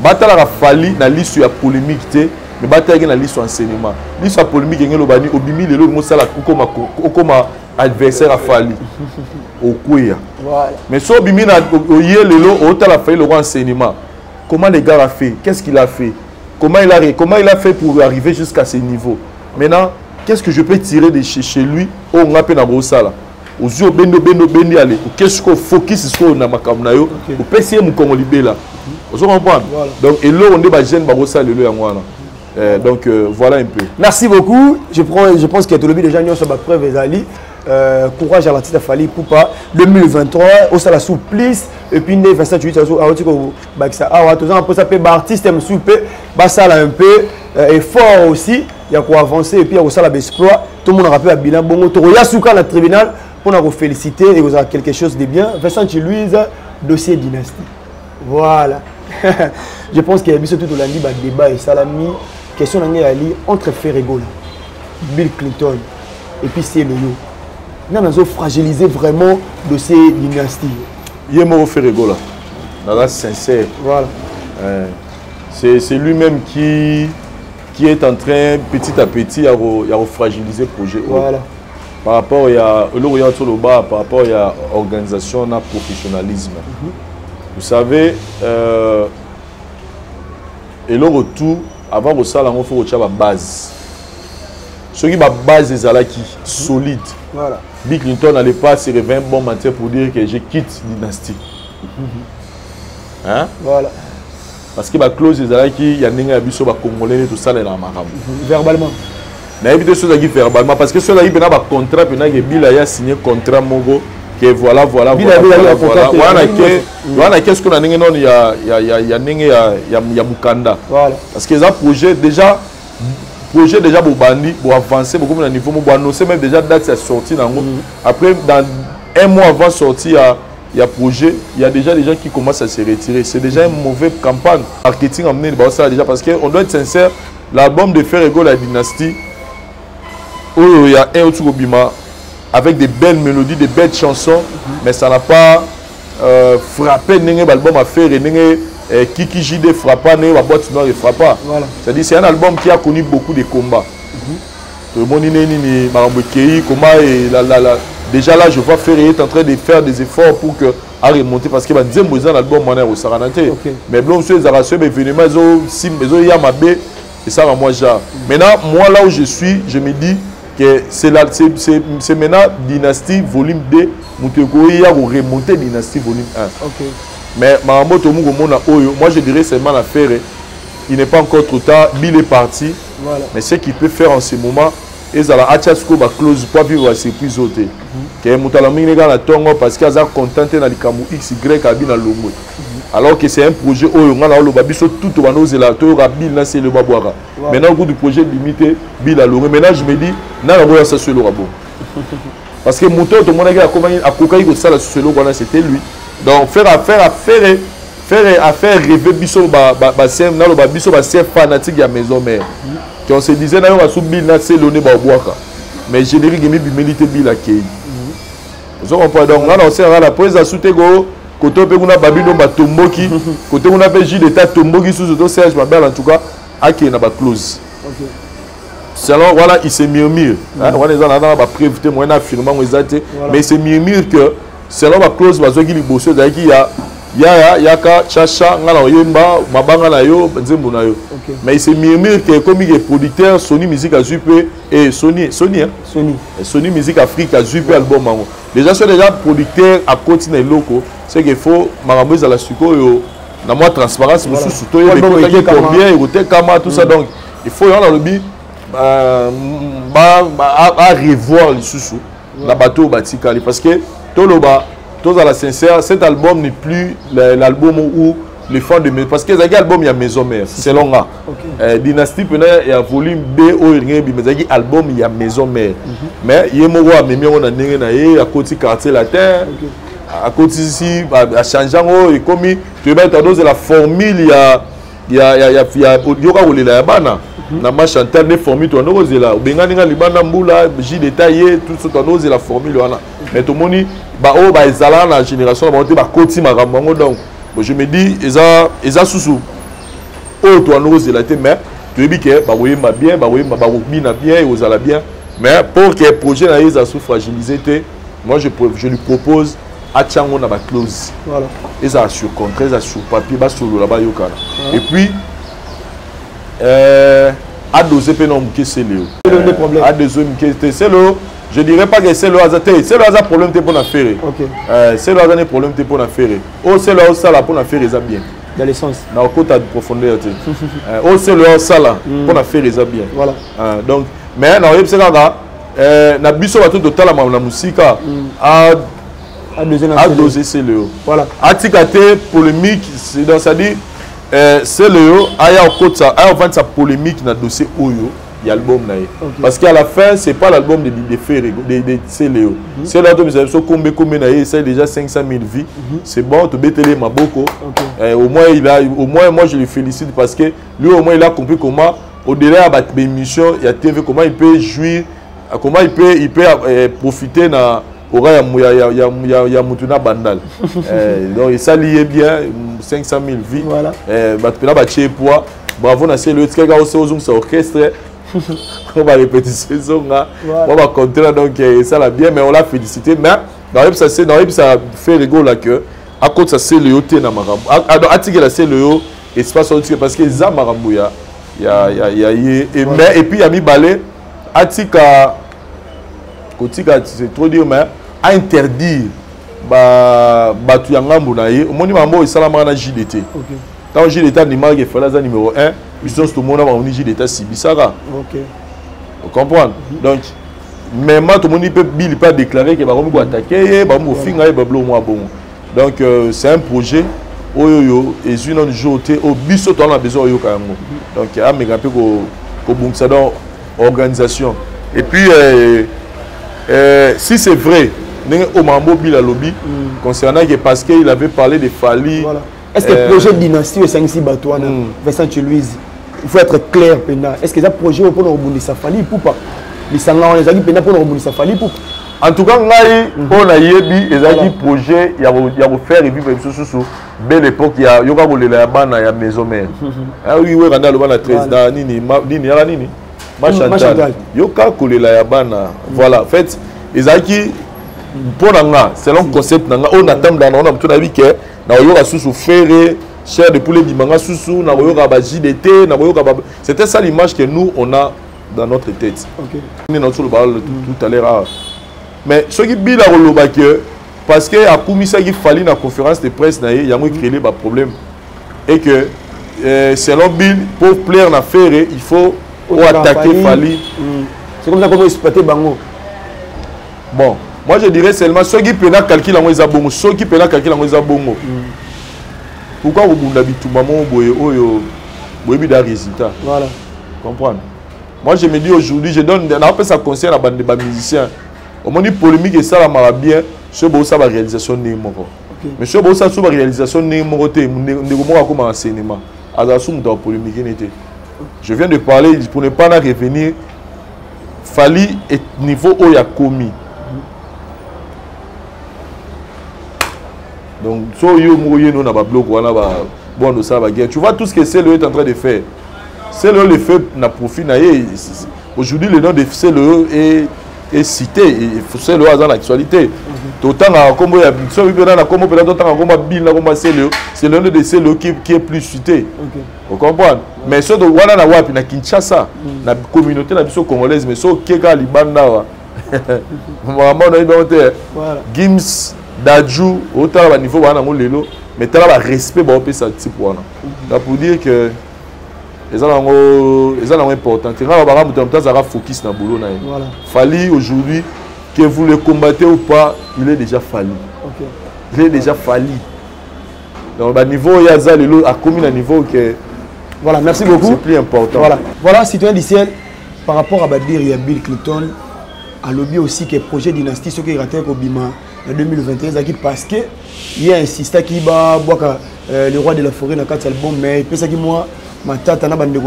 Batala Fally na liste ya polémique mais batala na liste enseignement. Liste polémique ngelo bani obimi lelo mosala kokoma adversaire à Fally. Okuya. Voilà. Mais so obimi na oyé lelo otala Fally le enseignement. Comment les gars a fait? Qu'est-ce qu'il a fait? Comment il a fait pour arriver jusqu'à ce niveau? Maintenant, qu'est-ce que je peux tirer de chez lui? On a peine à Brossala. Aux yeux bendo aller. Qu'est-ce qu'on focus sur na makamnayo? Au PC mon Congo libéla. Vous comprenez? Donc et là on est jeune Brossala le yangoana. Donc voilà un peu. Merci beaucoup. Je pense qu'il y a tout le déjà sur ma preuve Ezali. Courage à l'artiste Fally Ipupa 2023 au sala souplice et puis 27 on peut s'appeler artiste soupe basala un peu effort aussi il y a quoi avancer et puis il y a aussi l'exploit tout le monde rappelle à bilan bon to ya souka la tribunal pour nous féliciter et vous avez quelque chose de bien Vincent Louise dossier dynastie voilà. Je pense qu'il y a tout le lundi débat et salami question entre Ferrego Bill Clinton et puis c'est le yo. Nous avons fragilisé vraiment de ces dynasties. Il est mort Ferrego là. Dans sincère. Voilà. C'est lui-même qui est en train petit à petit à fragiliser le projet. Voilà. Par rapport à par rapport à l'organisation, à professionnalisme. Vous savez, et le retour, avant que ça, il faut avoir une base. Ce qui est la base des Alaki, solide. Voilà. Bill Clinton n'allait pas se réveiller un bon matin pour dire que je quitte la dynastie. Hein? Voilà. Parce que la clause des Alaki, il y a des gens qui Congolais tout ça, verbalement. Il y a des choses qui verbalement. Parce que ceux qui ont un contrat, Bill a signé un contrat Mogo. Que voilà. Qu'est-ce qu'on a dit? Il y a Mukanda. Parce que ça projet déjà pour bandi, pour avancer beaucoup au niveau, pour annoncer même déjà date de sortie. Après, dans un mois avant sortie, il y a projet, il y a déjà des gens qui commencent à se retirer. C'est déjà une mauvaise campagne marketing amenée déjà parce qu'on doit être sincère. L'album de Ferrego, la dynastie, où il y a un autre Bima avec des belles mélodies, des belles chansons, mais ça n'a pas frappé l'album à faire et Kiki JD frappa, la boîte noire ne frappa. C'est-à-dire c'est un album qui a connu beaucoup de combats. Tout le monde déjà là je vois Ferré est en train de faire des efforts pour que à remonter parce que deuxième l'album au Saranate. Mais bon sur les arrachations événements et ça va moi déjà. Maintenant moi là où je suis, je me dis que c'est maintenant Dynastie volume 2, Moutegoïa ou remonter Dynastie volume 1. Mais moi je dirais seulement l'affaire, il n'est pas encore trop tard, Bill est parti, mais ce qu'il peut faire en ce moment, et ça a close pour vivre à surprise autre. Que Moutalamine est dans la tongue parce qu'il a contenté dans les camous XY à bien l'homme. Alors que c'est un projet où on a le babiso tout au bano zélato, Bill n'a c'est le baboira. Maintenant au bout du projet limité, Bill a l'homme. Maintenant je me dis, n'a pas ça sur le rabot. Parce que Mouton, tout le monde a cocaïne que ça la sur le c'était lui. Donc faire rêver biso c'est fanatique de la maison mère. On se disait on va subir c'est le nez mais générique milité Bill à Key. Vous comprenez donc là on sait la prise à souté go côté pe kuna babino ba tomboki côté kuna pe J d'état tomboki sous auto Serge Babel en tout cas aki na ba close. OK. Selon voilà il se murmure hein on est dans ba prévité moi na affirmant exacté mais c'est murmure que selon ba close bazoki liboso zaki ya ka chacha ngala oyemba mabanga na yo nzembo na yo mais il se murmure que comme il est producteur Sony Music a Zupe et Sony Music Afrique a Zupe album mango déjà c'est déjà producteur à continuer loco c'est qu'il faut maramoise à la suko yo na moi transparence monsieur surtout il est combien il était kama tout ça donc il faut y avoir le bi à revoir les sous la bateau batikali parce que toloba tous à la sincère, cet album n'est plus l'album où les fans de mes... Parce que c'est un album, il y a Maison Mère, c'est long. Dynastie, il y a volume B, mais c'est un album, il y a Maison Mère. Mais il y a un moment, il y a un côté quartier latin, à côté ici, à changeant, et comme tu vas être la formule, il y a na ma chantal ne formule to noze la bengani nga libanda mbula ji détaillé tout ce to noze la formule wana mais to moni ba o ba ezala na génération ba te ba koti makambo donc je me dis eza susu o to noze la te mais tu dis que ba oyemba bien ba obina bien et ozala bien mais pour que projet na eza sous fragilisé te moi je lui propose a tchango na ba clause voilà eza sur contrat eza sur papier ba solo là ba yokana et puis à doser pénom que c'est le problème à doser que c'est le je dirais pas que c'est le hasard c'est le hasard problème pour la faire OK c'est le hasard problème pour la faire oh c'est le ça là pour la faire ça bien dans l'essence na côté de profondeur oh c'est le ça là pour la faire ça bien voilà donc mais na yeb c'est là na biso ba tout total la musique à doser c'est le voilà atikate polémique c'est dans ça dit c'est le aya vendre sa polémique dans le dossier Oyo il y a l'album parce qu'à la fin c'est pas l'album de c'est Léo c'est là combien c'est déjà 500 000 vies c'est bon tu bétélé ma beaucoup au moins moi je le félicite parce que lui au moins il a compris comment au-delà de l'émission il y a TV comment il peut jouir comment il peut profiter na ya mutuna bandal donc ça lié bien 500 000 vies voilà bravo na c'est le truc aussi aux orchestre on va répéter saison on va compter donc ça l'a bien mais on l'a félicité mais dans ça c'est dans ça fait rigolo là que à cause ça c'est le hôtel na marambo à tigre c'est le espace parce que za marambo il y a et puis il y a mis balai à tika c'est trop dire mais à interdire batu ya ngambo na ye omoni mambo esalama na JDT tant JDT ni marque falaza numéro 1 biso tout monde va on JDT sibisaka OK vous comprenez donc même tout le monde peut Bill pas déclarer que ba ko attaquer ba mo finga e bablo mo bon donc c'est un projet oyoyo et une journée au biso to na besoin yo kango donc a mega pe ko bungsa dans organisation et puis si c'est vrai au Mambo Bila Lobby concernant que parce qu'il avait parlé de Fali. Voilà. Est-ce que le projet de dynastie est 5-6 bateaux Vincent Louise il faut être clair maintenant. Est-ce que ça projet pour nous rebondir ça Fali ou pas les sanglants les amis pour nous rebondir ça Fali pour en tout cas on a yebi les amis projet il y a refaire et vivre sous belle époque il y a yoga bolé la bana ya maison mère ah oui ouais randa le bana 13 da nini yala nini machantal yoka kolela ya bana voilà en fait les amis pour nanga selon concept nanga on attend dans on a tout avis que na yoka sous frère cher de poulet dimanga sous na yoka ba JDT na yoka ba c'était ça l'image que nous on a dans notre tête OK on est dans tout le bal tout à l'heure mais ce qui bila roloba que parce que a commissaire qui fallait na conférence de presse na y a moi créé ba problème et que selon Bill pour plaire na faire il faut attaquer Fali c'est comme ça qu'on peut exploiter bango bon moi je dirais seulement ceux qui peuvent calculer en les abongo ceux qui peuvent calculer en les abongo pourquoi vous bunda bituma mon boye oyo boyebi da résultat voilà comprendre moi je me dis aujourd'hui je donne on appelle ça conseil à bande de musiciens au moment polémique et ça la mara bien ce beau ça va réalisation numéro mais ce beau ça sous réalisation numéro T ndeko comme enseignement azasum dans polémique n'était je viens de parler pour ne pas revenir Fali est niveau où il a commis Donc, so yo moyen nous na ba bloc wana ba bon de ça ba guerre. Tu vois tout ce que CLE est en train de faire. CLE le fait na profit na ye. Aujourd'hui le nom de CLE est cité et CLE a dans l'actualité. Autant à comme il y a so il na comme peut autant comme bill na comme CLE, c'est le nom de CLE qui est plus cité. Vous comprenez? Mais ceux de wana na wapi na Kinshasa, na communauté na biso congolaise mais so keka libanda wa. Vraiment on a inventé Gims Dadju autant à niveau wana ngo lelo mais tala ba respect ba opesa type wana. Pour dire que les gens important. Tu as focus dans le boulot. Voilà. Fali aujourd'hui, que vous le combattez ou pas, il est déjà fallu. Okay. Il est déjà fallu. Donc, le niveau, il y a à combien de niveau que. Voilà, merci beaucoup. C'est plus important. Voilà, voilà citoyen du ciel, par rapport à Badir et à Bill Clinton, à lobby aussi que le projet Dynastie, ce qui est raté au Bima en 2021, parce qu'il y a un système qui va boire le roi de la forêt dans 4 albums, mais il peut que moi. Ma tata n'a pas de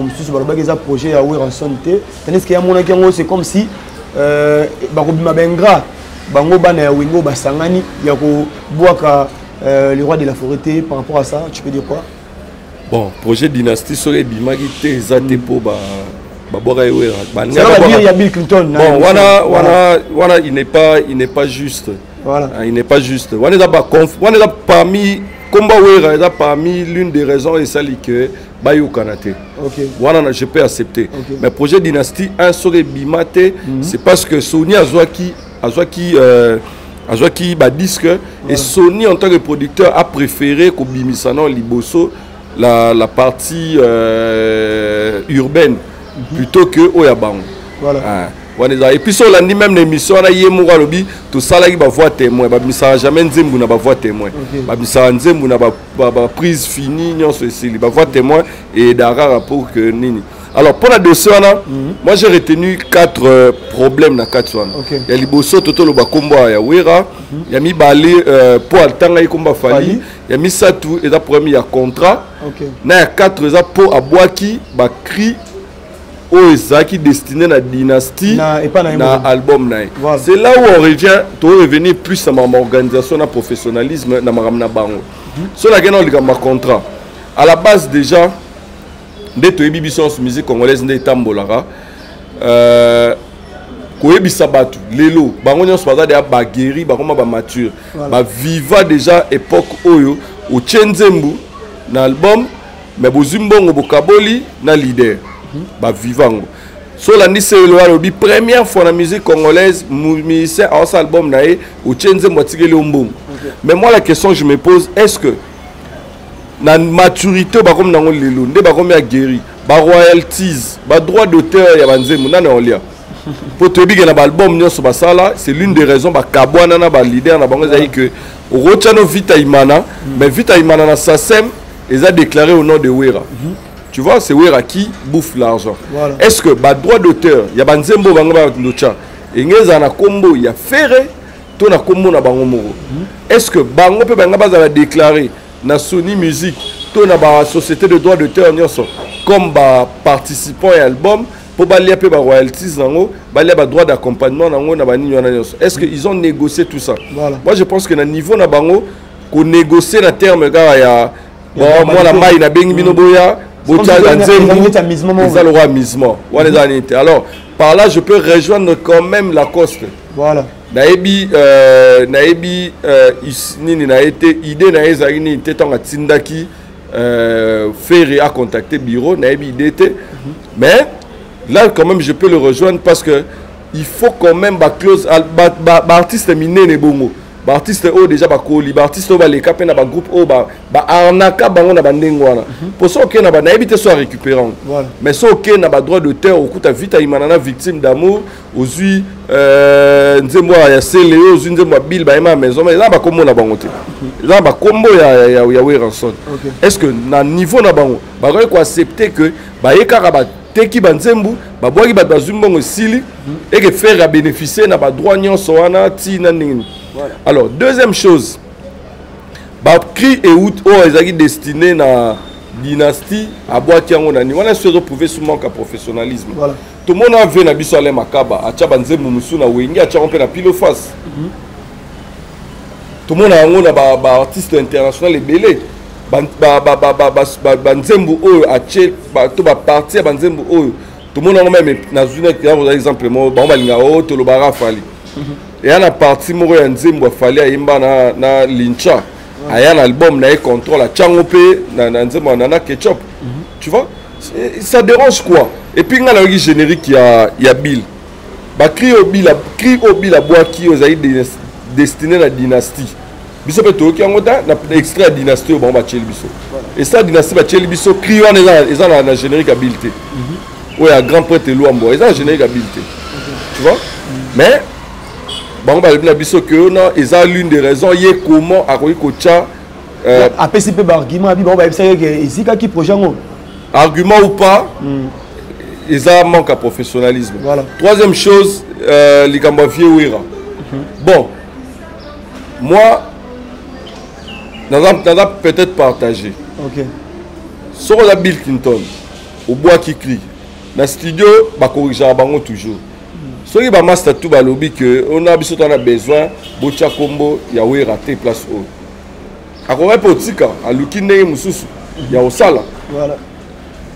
projet à ouvrir en santé. Tandis qu'il y a mon équipe, c'est comme si Barobima Bengra, Bango Bana Wingo Basangani, il y a le roi de la forêt par rapport à ça, tu peux dire quoi? Bon, projet Dynastie serait Bimagi Tezate pour il y a Bill Clinton. Bon, voilà, il n'est pas juste. Voilà. Il n'est pas juste. On est là parmi parmi l'une des raisons et celle que Bayou Kanate. Voilà, je peux accepter. Mais projet Dynastie, un serait Bimate, c'est parce que Sony Azwaki disque et Sony en tant que producteur a préféré qu'au Bimisano Liboso la partie urbaine plutôt que Oyabang. Voilà. Et puis sur l'année même l'émission on a eu mon lobby tout ça là il va voir témoin bah ça jamais nzembu na ba voir témoin bah ça nzembu na ba prise finie non ceci il va voir témoin et d'ara rapport que nini. Alors pour la dossier là moi j'ai retenu 4 problèmes dans 4 soins. Il y a liboso toto lo ba kombo ya wera il y a mi balé pour altanga i komba fali il y a mi ça tout et ça premier il y a contrat na 4 ça pour abwaki ba cri qui destiné à la dynastie na album voilà. C'est là où on revient to revenir plus à ma organisation na professionnalisme na maramna bango so la gena on contrat à la base déjà de to ebibiso musique congolaise nde tambolaka ko ebisa batu lelo bango nyonso baza de ba guéri ba koma ba mature ba viva déjà époque oyo o Tchenzembu na album mais bozumbongo bokaboli na leader ba vivant so la c'est le première fois la musique congolaise musicien à cet album naé au Tchenze Mwatigele Ombom. Mais moi la question que je me pose, est-ce que na maturité ba comme nango lelo ndé ba comme ya guéri ba royalties ba droit d'auteur ya banzemu na olia pour te dire que na album nyonso ba sala c'est l'une des raisons ba kabwana na ba leader na bango zayi que rochano Vita Imana mais Vita Imana na SACEM ils a déclaré au nom de Wera. Tu vois, c'est Wera qui bouffe l'argent. Voilà. Est-ce que le droit d'auteur, il y a Banzembo Bangaba Ndocha, et il y a Kombo, il y a Ferré, tout na Kombo na Bangomoro. Est-ce que Bango peut Bangaba déclarer na Sony Music, tout na ba société de droit d'auteur comme participant à l'album pour balayer peu royalties nango, balayer droit d'accompagnement nango na bani nyona nyonso. Est-ce qu'ils ont négocié tout ça? Voilà. Moi je pense que na niveau na bango qu'on négocie na terme gars ya bon moi la maille na bengi binoboya alors, par là, je peux rejoindre quand même Lacoste. Voilà. Naebi, idée naezagini tétan à Tindaki, Ferré a contacté bureau, naebi idée. Mais là, quand même, je peux le rejoindre parce que il faut quand même ba clause, artiste miné ne bongo. Artiste o déjà ba koli artiste o ba les capé na ba groupe o ba arnaka bango na bandengwana pour ça OK na ba na éviter soit récupérant mais ça OK na ba droit d'auteur au kuta Vita Imana victime d'amour ozui nzembo ya Célé ozui nzembo Bill ba ema maison mais là ba kombo na bango te là ba kombo ya Weranson est-ce que na niveau na bango ba ko accepter que ba ekara ba teki banzembu ba boaki ba bazumbongo sili et que faire à bénéficier na ba droit nyonso wana ti na nini. Voilà. Alors, deuxième chose, Cri et Out, ils sont destinés à dynastie, à Boatia, on a se retrouvé sous manque à professionnalisme. Voilà. Tout le monde a vu Nabiso Ale Makaba, à Tchabanze Moumoussou, à Wengi, à Tchabanze Pilo Face. tout le monde a un artiste international belé banzembu oyo ache to ba parti banzembu oyo tout le monde a même na zone par exemple mo ba balinga o to lo bara fali et ana parti moko ya nzembu afali ayimba na lincha aya un album na contrôle a changope na nzembu na ketchup tu vois ça dérange quoi et puis ngala le générique ya Bill ba cri au Bill la bois qui aux destiné la dynastie biso pe to ki ngota na extrait dynastie au ba cheli biso et ça dynastie ba cheli biso cri on est na générique habilité ouais à grand prêtre Luambo ils ont générique habilité tu vois mais bon ba le biso que non ils ont l'une des raisons yé comment a ko cha a PCP ba argument abi bon ba ça que ici qui projet ngo argument ou pas ils ont manque à professionnalisme. Voilà. Troisième chose les Cambavier Ouira bon moi dans peut-être partagé. Ok. Sur la Bill Clinton, au bois qui crie, dans le studio, bah corriger bango toujours. Sur les master tout balobi que on a besoin, bocha combo, ya oui raté place haut. À quoi politique, à l'ukine mususu, ya au sala. Voilà.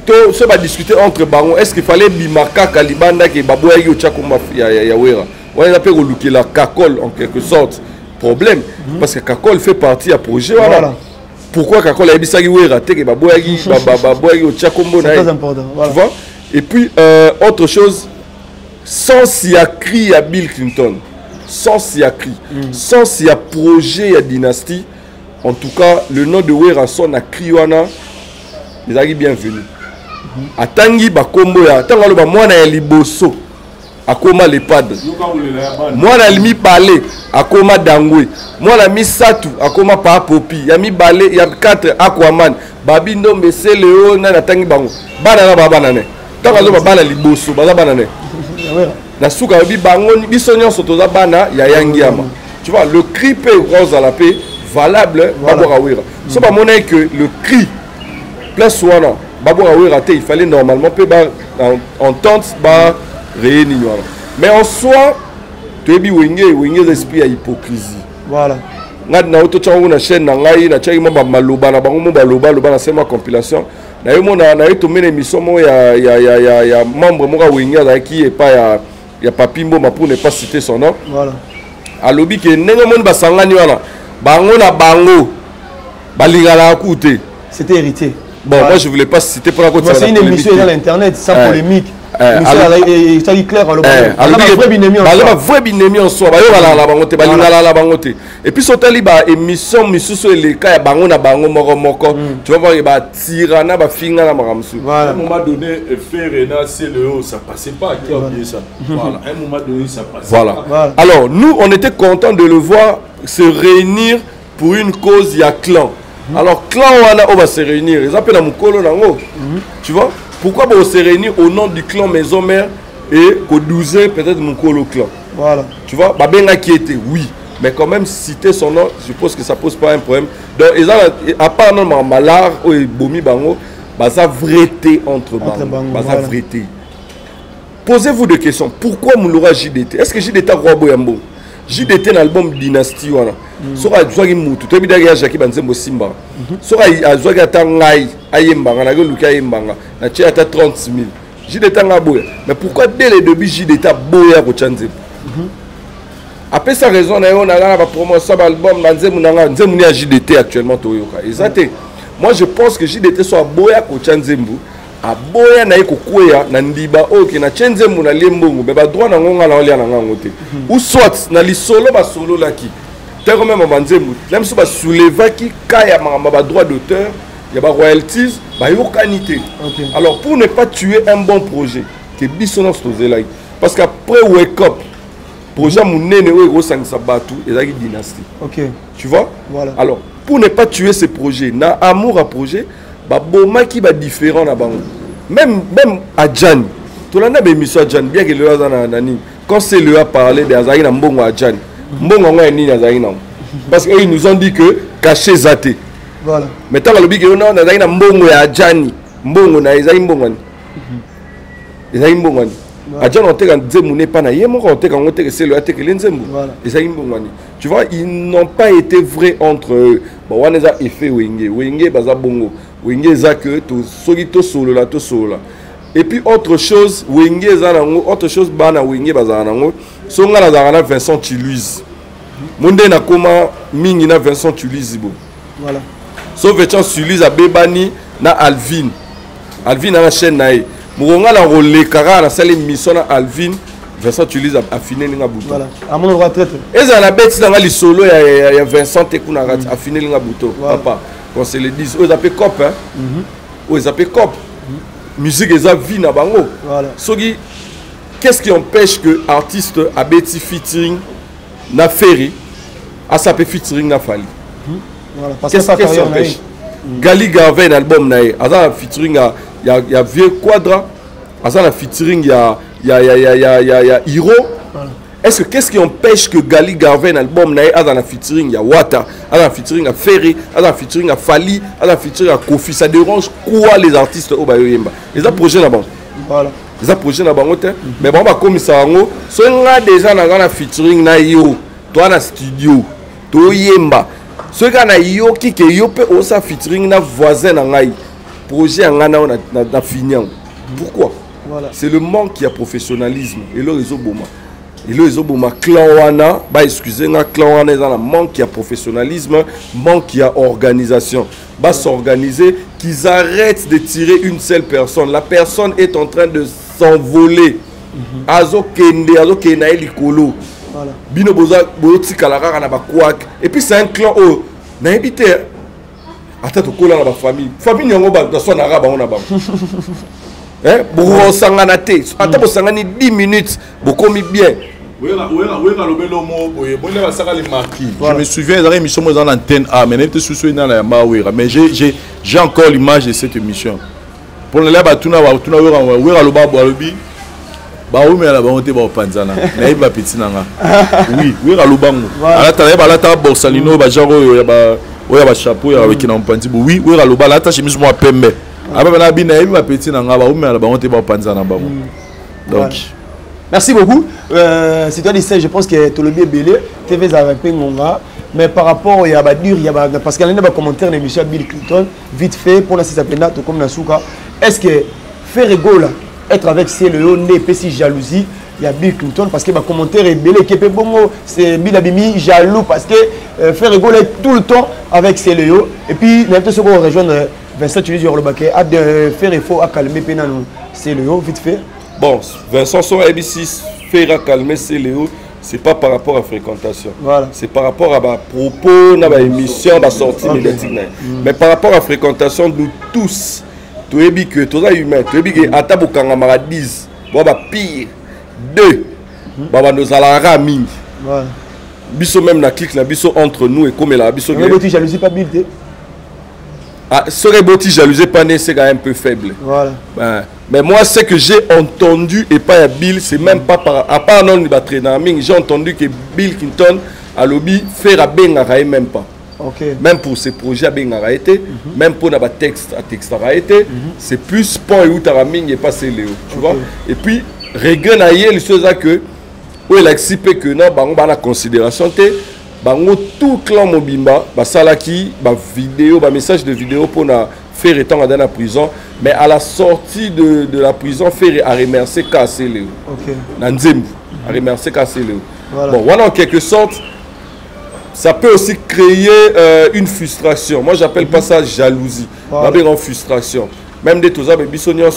To se va discuter entre bango. Est-ce qu'il fallait bimarka kalibanda que baboya yo chakomba ya wera. On appelle au luki la kakol en quelque sorte. Problème parce que Kakol fait partie à projet voilà. Pourquoi Kakol a dit ça qui est raté que baboyagi au Tchakombo c'est très important voilà. Tu vois et puis autre chose sans s'y a cri à Bill Clinton sans s'y a cri sans s'y a projet à dynastie en tout cas le nom de Werason a cri wana les amis bienvenus à Tangi Bakombo ya Tangalo ba mwana ya liboso akoma les padres moi na limi balé akoma dangwe moi na mi satu akoma pa popi ya mi balé ya 4 aquaman babi ndombe se leo na tangi bango bana na baba ne taka zo bana liboso baza bana ne na suka bi bango biso nyonso toza bana ya yangiama tu vois le cri pe rose à la paix valable babora wera so ba mona que le cri place wana babora wera te il fallait normalement pe ba entente ba réunion. Mais en soi, tu es bien l'esprit à hypocrisie. Voilà. Na auto chango na chaîne na ngai na chai mamba maloba na bango mamba loba na sema compilation. Na yo mona na yo mena émission mo ya membre mo ka winga za qui est pas ya Papimbo ma pour ne pas citer son nom. Voilà. A lobi ke nenga mon basangani wana. Bango na bango balingala akuté. C'était hérité. Bon, voilà. Moi je voulais pas citer pour la côté. C'est une émission dans l'internet sans polémique. C'est clair et puis sotali ba émission misusu eleka ya bango na bango moko tu vas voir ba tirana ba finga na makamsu à un moment donné Ferena c'est le haut ça passait pas qui a oublié ça voilà à un moment donné ça passait voilà. Alors nous on était content de le voir se réunir pour une cause ya clan alors clan wana on va se réunir ils appellent mukolo nango tu vois. Pourquoi on se réunit au nom du clan Maison Mère et qu'au 12e peut-être mon colo clan. Voilà. Tu vois, Babenga qui était, oui. Mais quand même, citer son nom, je pense que ça ne pose pas un problème. Donc, à part non, Malard ou Bomi Bango, ça vérité entre Bango. Ça vérité. Posez-vous des questions. Pourquoi Mouloura JDT? Est-ce que JDT a roi Boyambo? JDT dans l'album Dynasty wana sora azwaki mutu to bidaki ya Jackie Banzembo Simba sora azwaki ata ngai ayembanga na luka ayembanga na tia ata 30 000 JDT nga boya mais pourquoi dès le début JDT boya ko Nzembo après sa raison na yo na ba promotion ba album Nzembo na Nzembo ni ya JDT actuellement to yoka exacté moi je pense que JDT soit boya ko Nzembo aboya na ekokwea na ndiba oke na Nzembo na lembongo be ba droit na ngonga na olia na ngango te ou soit na lisolo ba solo laki te comme même Nzembo même si ba souleva ki kaya ba droit d'auteur ya ba royalties ba yokanité alors pour ne pas tuer un bon projet que bisonance tozelai parce qu'après wake up projet munene o ego sangisa batu ezaki dynastie tu vois voilà. Alors pour ne pas tuer ce projet na amour à projet baboma qui va différent na bango même à Jan tout l'année émission à Jan bien que le a nani quand c'est le a parlé de Azari na mbongo à Jan mbongo nga ni Azari na parce que ils nous ont dit que caché zaté voilà mais tant que le big on a Azari na mbongo ya Jan mbongo na Azari mbongo ni Azari mbongo ni Adjan on teka nzembo n'est pas na yemo on teka on teka c'est le teka nzembo. Et ça tu vois ils n'ont pas été vrais entre eux. Bon on a effet wenge baza bongo. Wenge za que to solito solo la to solo. Et puis autre chose wenge za nango autre chose bana wenge baza nango. Songa na za Vincent Chiluiz. Monde na koma mingi na Vincent Chiluiz bo. Voilà. Sauf Vincent Chiluiz a bebani na Alvin. Alvin a la chaîne nae. Moronga la rôle kara na salle mission na Alvin. Vincent Chiluiz a affiné linga bouton. Voilà. À mon droit traite. Et ça la bête dans les solo il y a Vincent Tekuna a affiné linga bouton. Papa, quand c'est le 10, ils appellent cop hein. Ils appellent cop. Musique et ça vie na bango. Voilà. Sogi qu'est-ce qui empêche que artiste a beti featuring na Ferry a sapé featuring na Fali. Voilà, parce que ça empêche. Gali Garvey album nae, aza featuring il y a Vieux Quadra, aza featuring il y a Hiro. Est-ce que qu'est-ce qui empêche que Gali Garvey album nae aza featuring il y a Wata, aza featuring à Ferry, aza featuring à Fali, aza featuring à Kofi, ça dérange quoi les artistes au Bayoyemba. Les a projet là-bas. Voilà. Les a projet là-bas mais bon bah comme ça ngo, so nga déjà na featuring na yo, toi na studio, to yemba. Ce qui a yo qui que yo peut aussi featuring na voisin na ngai projet ngana na finian. Pourquoi? Voilà. C'est le manque qui a professionnalisme et le réseau boma. Et le réseau boma clan wana, bah excusez-moi, clan wana dans la manque qui a professionnalisme, manque qui a organisation. Bah s'organiser qu'ils arrêtent de tirer une seule personne. La personne est en train de s'envoler. Azo kende likolo. Voilà. Bino boza boti kalara na ba kwak et puis c'est un clan oh na habité ata to kola na ba famille nyango ba so na raba on na ba hein bo sangana te ata bo sangani 10 minutes bo komi bien wera lobelo mo boye bonne ba saka les marquis. Je me souviens dans l'émission dans l'antenne A mais même te soucieux dans la mawera mais j'ai encore l'image de cette émission pour le là ba tuna wera loba bo lobi. Bah oui mais là on était au Panzana mais il va petit nanga oui oui à Lubango à la table borsalino bah genre il y a ba chapeau avec un panti oui oui à Lubango là ta chemise moi pembe après là bien il va petit nanga bah oui mais là on était au Panzana bah donc merci beaucoup c'est toi dit je pense que tout le bien belé TV za pengonga mais par rapport il y a ba dur il y a parce qu'il y a des commentaires d'émission Bill Clinton vite fait pour la s'appeler comme Nasuka est-ce que faire rigolo être avec CLEO n'est pas si jalousie il y a Bill Clinton parce que ma commentaire est belé qui peut bon c'est Bill Abimi jaloux parce que faire rigoler tout le temps avec CLEO et puis même ce qu'on rejoindre Vincent tu dis le baquet à de faire il faut à calmer pénal CLEO vite fait bon Vincent son ABC faire à calmer CLEO c'est pas par rapport à fréquentation voilà. C'est par rapport à ma propos na ma émission ma sortie médiatique mais par rapport à fréquentation nous tous tu es que tu es humain, tu es que à ta bokanga maradis, boba pire, deux, baba nos alara ming. Biso même na clique na biso entre nous et comme la biso. Mais boti jalousie pas bilté. Ah, serait boti jalousie pas né c'est quand même un peu faible. Voilà. Ben, mais moi ce que j'ai entendu et pas à Bill, c'est même pas par à part non ni battre na ming, j'ai entendu que Bill Clinton a lobby faire à benga même pas. Okay. Même pour ces projets à Bengara été, même pour la texte à texte à été, c'est plus point où Taraming et pas Léo, tu vois. Et puis Regan a les choses à que où il a accepté que non, bah on va la considération té, bah on tout clan Mobimba, bah salaki, bah vidéo, bah message de vidéo pour na faire étant dans la prison, mais à la sortie de la prison faire à remercier Kassé Léo. OK. Nanzembu, à remercier Kassé Léo. Voilà. Bon, voilà en quelque sorte. Ça peut aussi créer une frustration. Moi, j'appelle pas ça jalousie. Voilà. Mais en frustration. Même des tous amis bisoniens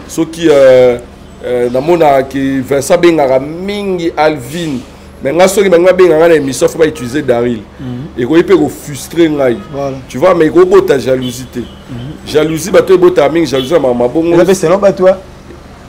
ceux qui namona qui Vincent Bengara mingi Alvin. Mais nga ceux qui Bengara na émission faut pas utiliser Daryl. Et quoi il peut frustrer ngai. Tu vois mais gros ta jalousie. Jalousie ba toi bota mingi jalousie ma bongo. Vous c'est là ba toi.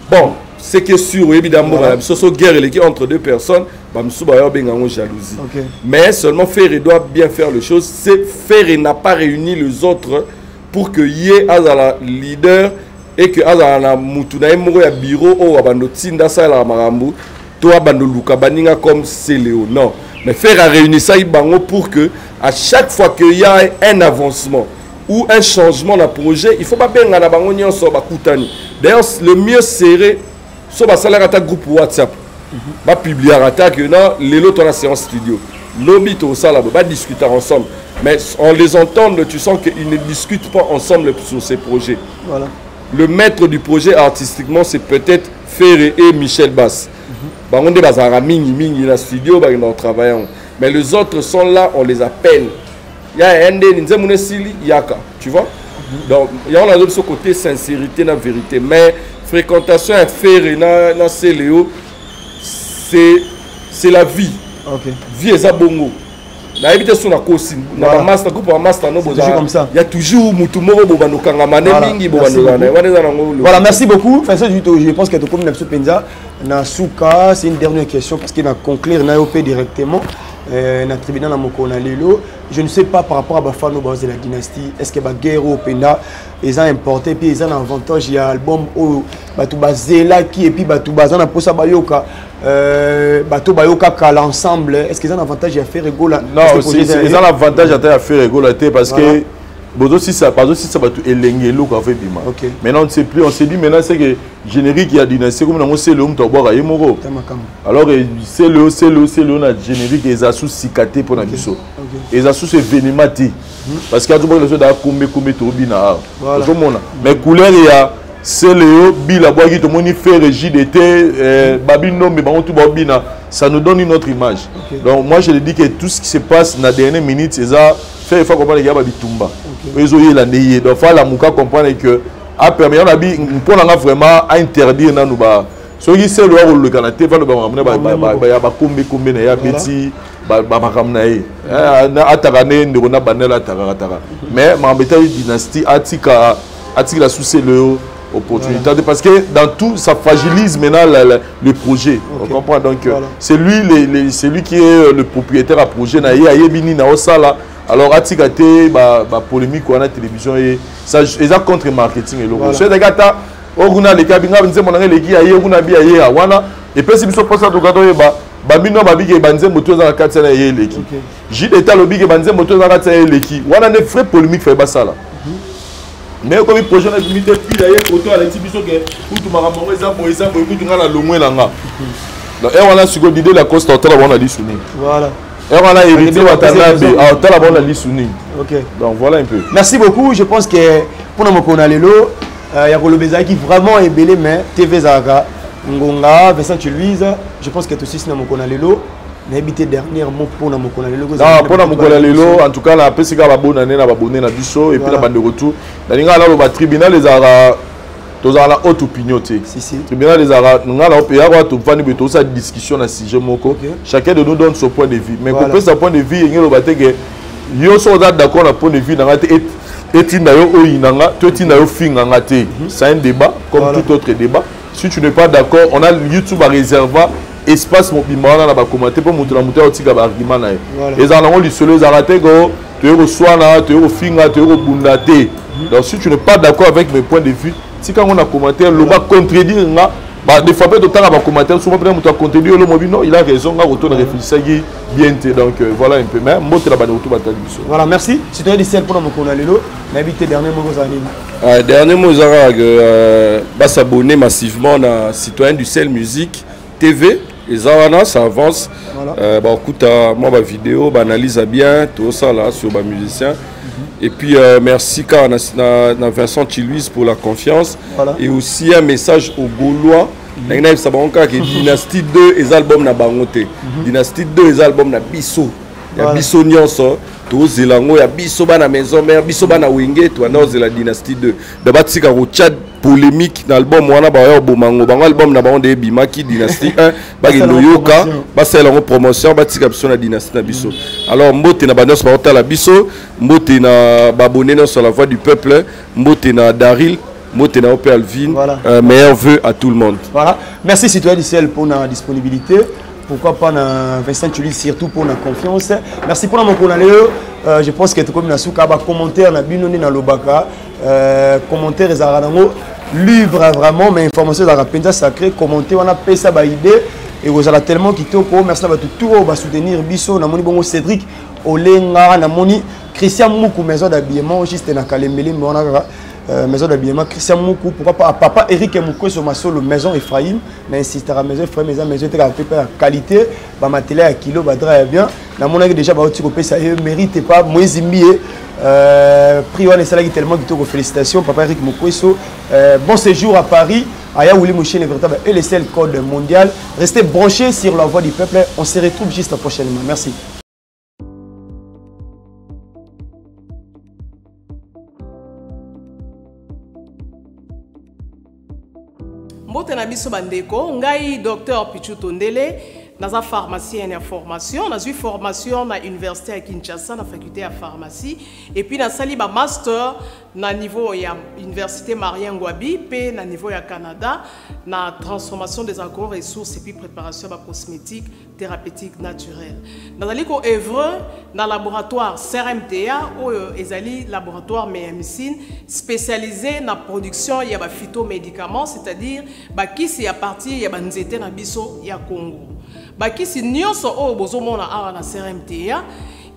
Bon, c'est que sûr évidemment la guerre qui entre deux personnes. Jalousie. Okay. Mais seulement Ferré doit bien faire les choses. C'est Ferré n'a pas réuni les autres pour que Yé Azala leader et que Azala Moutouna Mouya bureau ou Abando Tinda Sala Marambu, toi Abando Luka Baninga comme c'est Léo. Non. Mais Ferré a réuni ça pour que à chaque fois qu'il y a un avancement ou un changement dans le projet, il ne faut pas bien D'ailleurs, le mieux serait so ba salaire ta groupe WhatsApp ba publier attaque na lelo ton séance studio lobby to ça là ba discuter ensemble mais en les entendant tu sens qu'ils ne discutent pas ensemble sur ces projets. Voilà. Le maître du projet artistiquement c'est peut-être Ferré et Michel Bass. On est dans un studio, on travaille. Mais les autres sont là, on les appelle. Il y a un Yaka, tu vois. Donc, il y a ce côté sincérité, la vérité. Mais fréquentation à Ferré, na Céléo, c'est la vie. Vie est bongo. Il y a toujours voilà, merci beaucoup. Je pense que c'est une dernière question parce qu'il a conclure directement. Je ne sais pas par rapport à Bafano de la dynastie, est-ce que guerre au Penda ils ont importé puis ils ont un avantage, il y a album où Batubazela qui et puis Batubazana pour ça Bayoka Bayoka l'ensemble, est-ce qu'ils ont un avantage à faire rigoler? Non, ils ont l'avantage à faire rigoler parce que Bodo si ça va tout élengelo quoi fait bima. Maintenant on ne sait plus, on s'est dit maintenant c'est que générique il y a dynastie comme on sait le homme toboa yemoro. Alors c'est le na générique et asus sikaté pour na biso. Et asus c'est vénématé parce qu'il y a tout le monde da kombe to bina. Mais couleur il y a c'est le bila bois qui tout monde fait régie d'été babino mais bon tout bina ça nous donne une autre image. Donc moi je le dis que tout ce qui se passe dans la dernière minute c'est ça fait il faut comprendre qu'il y a bitumba. Donc il faut la mouka comprendre que a permis on a dit pour vraiment interdire na nous ba so qui c'est le canate va le ba kombe na ya petit ba kamna yi atakane ndona banela atakara mais mambeta dynastie atika la sous le opportunité parce que dans tout ça fragilise maintenant le projet. On comprend donc c'est lui qui est le propriétaire à projet na yebini na osala. Alors atikate ba polémique on a télévision et ça ils ont contre marketing et logo. C'est des gars oguna les kabinga nze monanga les qui aye oguna bi aye wana et puis si biso posa to gato ba bino ba bige banze moto za katsa na ye leki. Jide ta lobi ke banze moto za katsa ye leki. Wana ne vrai polémique fait ba ça là. Mais comme le projet n'a limité puis d'ailleurs photo à l'exhibition que tout marambo eza tout ngana longwe langa. Donc et on a su l'idée la coste hôtel on a dit souni. Voilà. Et on a hérité Watanabe à hôtel on a dit souni. OK. Donc voilà un peu. Merci beaucoup, je pense que pour nous qu'on a lelo il y a Kolobeza qui vraiment est belé mais TV Zaga Ngonga Vincent Louise, je pense que tout aussi nous qu'on a lelo. N'habité dernier mot pour nous qu'on a lelo. Non, pour nous qu'on a lelo en tout cas la PCK va bonne année na ba bonne na biso et puis la bande de retour. Dalinga là le tribunal les ara tous à la haute opinion si tribunal les ara nous là au pays à tout vendre beto ça discussion na sujet moko chacun de nous donne son point de vue mais pour son point de vue il y a le baté que yo sont d'accord na point de vue na et tinda yo oyinanga to tinda yo finganga te c'est un débat comme tout autre débat si tu n'es pas d'accord on a YouTube à réserver espace mobimana na ba commenter pour montrer la montée otika ba argument na et ça on lui solo zarate go te reçoit na te finga te bundate donc si tu n'es pas d'accord avec mes points de vue si quand on a commenté le bas contredire nga bah des fois peut-être on va commenter souvent peut-être on contredire le mobile non il a raison on retourne réfléchir bien donc voilà un peu mais monter la bande autour bataille. Voilà merci c'est toi dit celle pour nous qu'on a lelo n'habiter dernier mot aux dernier mot bah s'abonner massivement à Citoyen du Sel Musique TV. Et ça, ça avance. Voilà. Bah, écoute, moi, ma vidéo, bah, analyse bien, tout ça là, sur ma musicien. Et puis, merci à Vincent Louise pour la confiance. Voilà. Et aussi un message aux Gaulois. Dynastie 2, les albums na bangote. Dynastie 2, les albums na biso. Il y a biso nyonso. Tout zelango, il y a biso na maison mère, biso na wenge, tout c'est la Dynastie 2. D'abord, c'est au Tchad. Polémique dans l'album wana ba yo bomango bango album na bango de Bimaki Dynastie 1 ba loyoka ba c'est la promotion ba tika biso na Dynastie na biso alors mbote na bandos ba otala biso mbote na babonné sur la voix du peuple mbote na Daril mbote na Opé Alvin meilleurs vœux à tout le monde. Voilà, merci Citoyen du Sel pour la disponibilité. Pourquoi pas na Vincent Louise surtout pour la confiance. Merci pour mon connaleo. Je pense que tout comme na souka ba commentaire na binoni na lobaka commentaire ezarango livre vraiment mais information za rapenda sacré commenter on a payé ça ba idée et vous allez tellement kitoko merci à tout ba soutenir biso na moni bongo Cédric Olenga na moni Christian Moukou maison d'habillement juste na Kalembele mais on a maison d'habillement Christian Moukou, pourquoi pas papa Eric Moukou sur ma solo maison Ephraim, mais insister à maison Ephraim, maison était la qualité, bah matériel à kilo, bah drap bien. Dans mon avis déjà bah tu peux ça mérite pas Moïse Mbié prix on est salarié tellement de félicitations papa Eric Moukou bon séjour à Paris. Aya Ouli Mouché est véritable et le seul code mondial. Restez branchés sur la voix du peuple. On se retrouve juste prochainement. Merci. Mbotena biso bandeko, ngai docteur Pichu Tondele, dans la pharmacie et la formation, dans une formation à l'université à Kinshasa, dans la faculté de pharmacie, et puis dans le master na niveau ya université Marien Ngouabi, puis na niveau ya Canada, na transformation des agro-ressources et puis préparation de cosmétiques thérapeutiques naturelles. Dans le œuvre dans le laboratoire CRMTA ou ezali laboratoire médecine spécialisé dans la production ya ba phytomédicaments, c'est-à-dire ba kisi ya partie ya banzete na biso ya Congo. Ba kisi nyonso o bozomona awa na CRMTA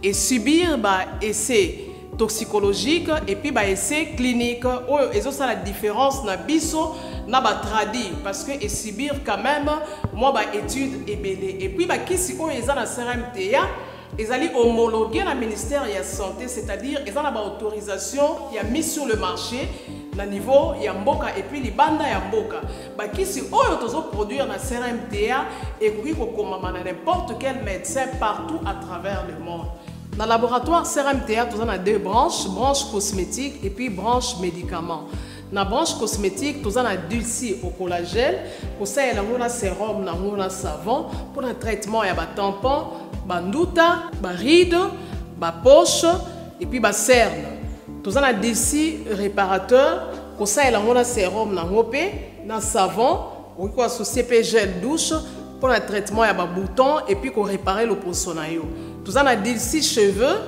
et subir ba essai toxicologique et puis ba essai clinique ou ezo ça la différence na biso na ba tradi parce que et subir quand même moi ba étude et belé et puis ba kisi o eza na CRMTA ezali homologué na ministère de la santé, c'est-à-dire ils ont la autorisation il a mis sur le marché na niveau ya mboka et puis libanda ya mboka ba kisi oyo tozo produire na CRMTA et puis ko komama na n'importe quel médecin partout à travers le monde. Dans le laboratoire CRMTA, nous avons deux branches, branche cosmétique et puis branche médicaments. Dans la branche cosmétique, nous avons dulci au collagène, pour ça il y a un sérum, un savon, pour le traitement il y a un tampon, un ndouta, un ride, une poche et puis un cerne. Nous avons dulci réparateur, pour ça il y a un sérum, un savon, ou CP gel douche, pour le traitement il y a un bouton et puis pour réparer le poissonayo. Nous avons dit 6 cheveux,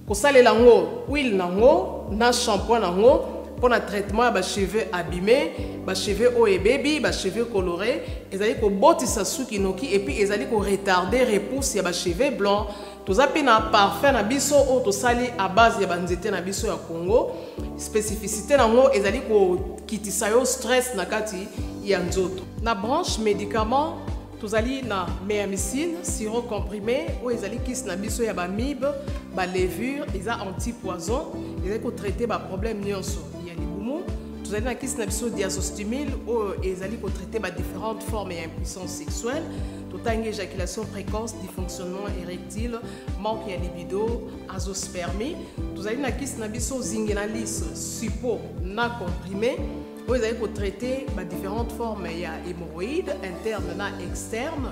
pour ça les lango, huile nango, na shampoing nango, pour le traitement des cheveux abîmés, des cheveux haut et baby, des cheveux colorés, ils allaient ko botti sa sukinoki et puis ils allaient ko retarder repousse ya ba cheveux blancs. Tous appels na parfum na biso o to sali à base ya banzete na biso ya Congo. Spécificité nango ils allaient ko kitisa yo stress na kati ya nzoto. Na branche médicaments tous allons na méamycine, sirop comprimé, ou ils allons kiss na biso ya ba mib, ba levure, ils ont anti-poison, ils allons traiter ba problème nyonso. Il y a les boumou, tous allons na kiss na biso diazostimule, ou ils allons traiter ba différentes formes d'impuissance sexuelle, tout en éjaculation précoce, dysfonctionnement érectile, manque de libido, azospermie. Tous allons na kiss na biso zingenalis, suppo na comprimé. Vous allez traiter différentes formes, il y a hémorroïdes internes et externes,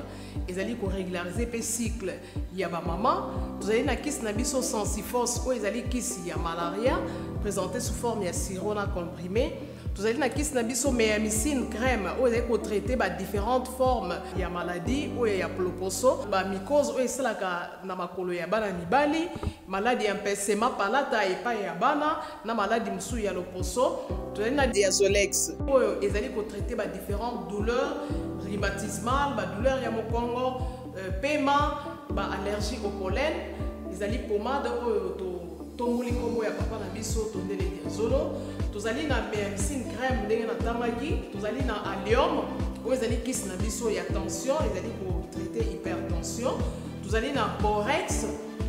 ils allez régulariser le cycle, il y a maman, vous allez kiss nabiso sensifos, vous allez kiss il y a malaria, présenté sous forme de sirop comprimé, vous allez kiss nabiso méamycine crème, vous allez traiter différentes formes, il y a maladie, il y a ploposo, mycose, c'est la na makolo ya bana mibali, maladie empêchement palata et pas ya bana, na maladie msou ya loposo, vous allez na diazolex, ils allez traiter différentes douleurs rhumatismales, douleurs ya mokongo, paiement, allergie au pollen, ils allez pommade tongoli kombo ya papa na biso tondele diazolo, tous allez na médecine crème ndenge na tamaki, tous allez na allium, où ils allez kiss na biso ya tension, ils allez pour traiter hypertension, tous allez na borex,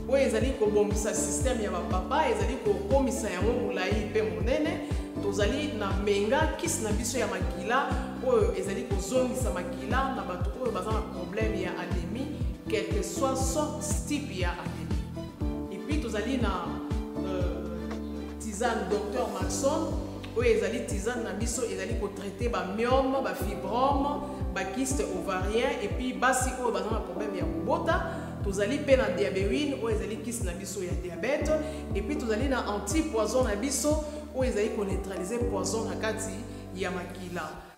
où ils allez ko bombisa système ya papa, ils allez ko komisa yango mulai pe monene. Tous allez na menga kiss na biso ya makila, où ils allez ko zongisa makila na bato où bazana problème ya anémie, quel que soit sorte type ya anémie. Et puis tous allez na tisane docteur Maxon, où ils allaient tisane na biso, ils allaient traiter ba myome, ba fibrome, ba kyste ovarien et puis basi où bazana problème ya kubota. Tous allez peine na diabétine, où ils allaient kyste na biso ya diabète et puis tous allez na anti-poison na biso, où ils allaient neutraliser poison na kati ya makila.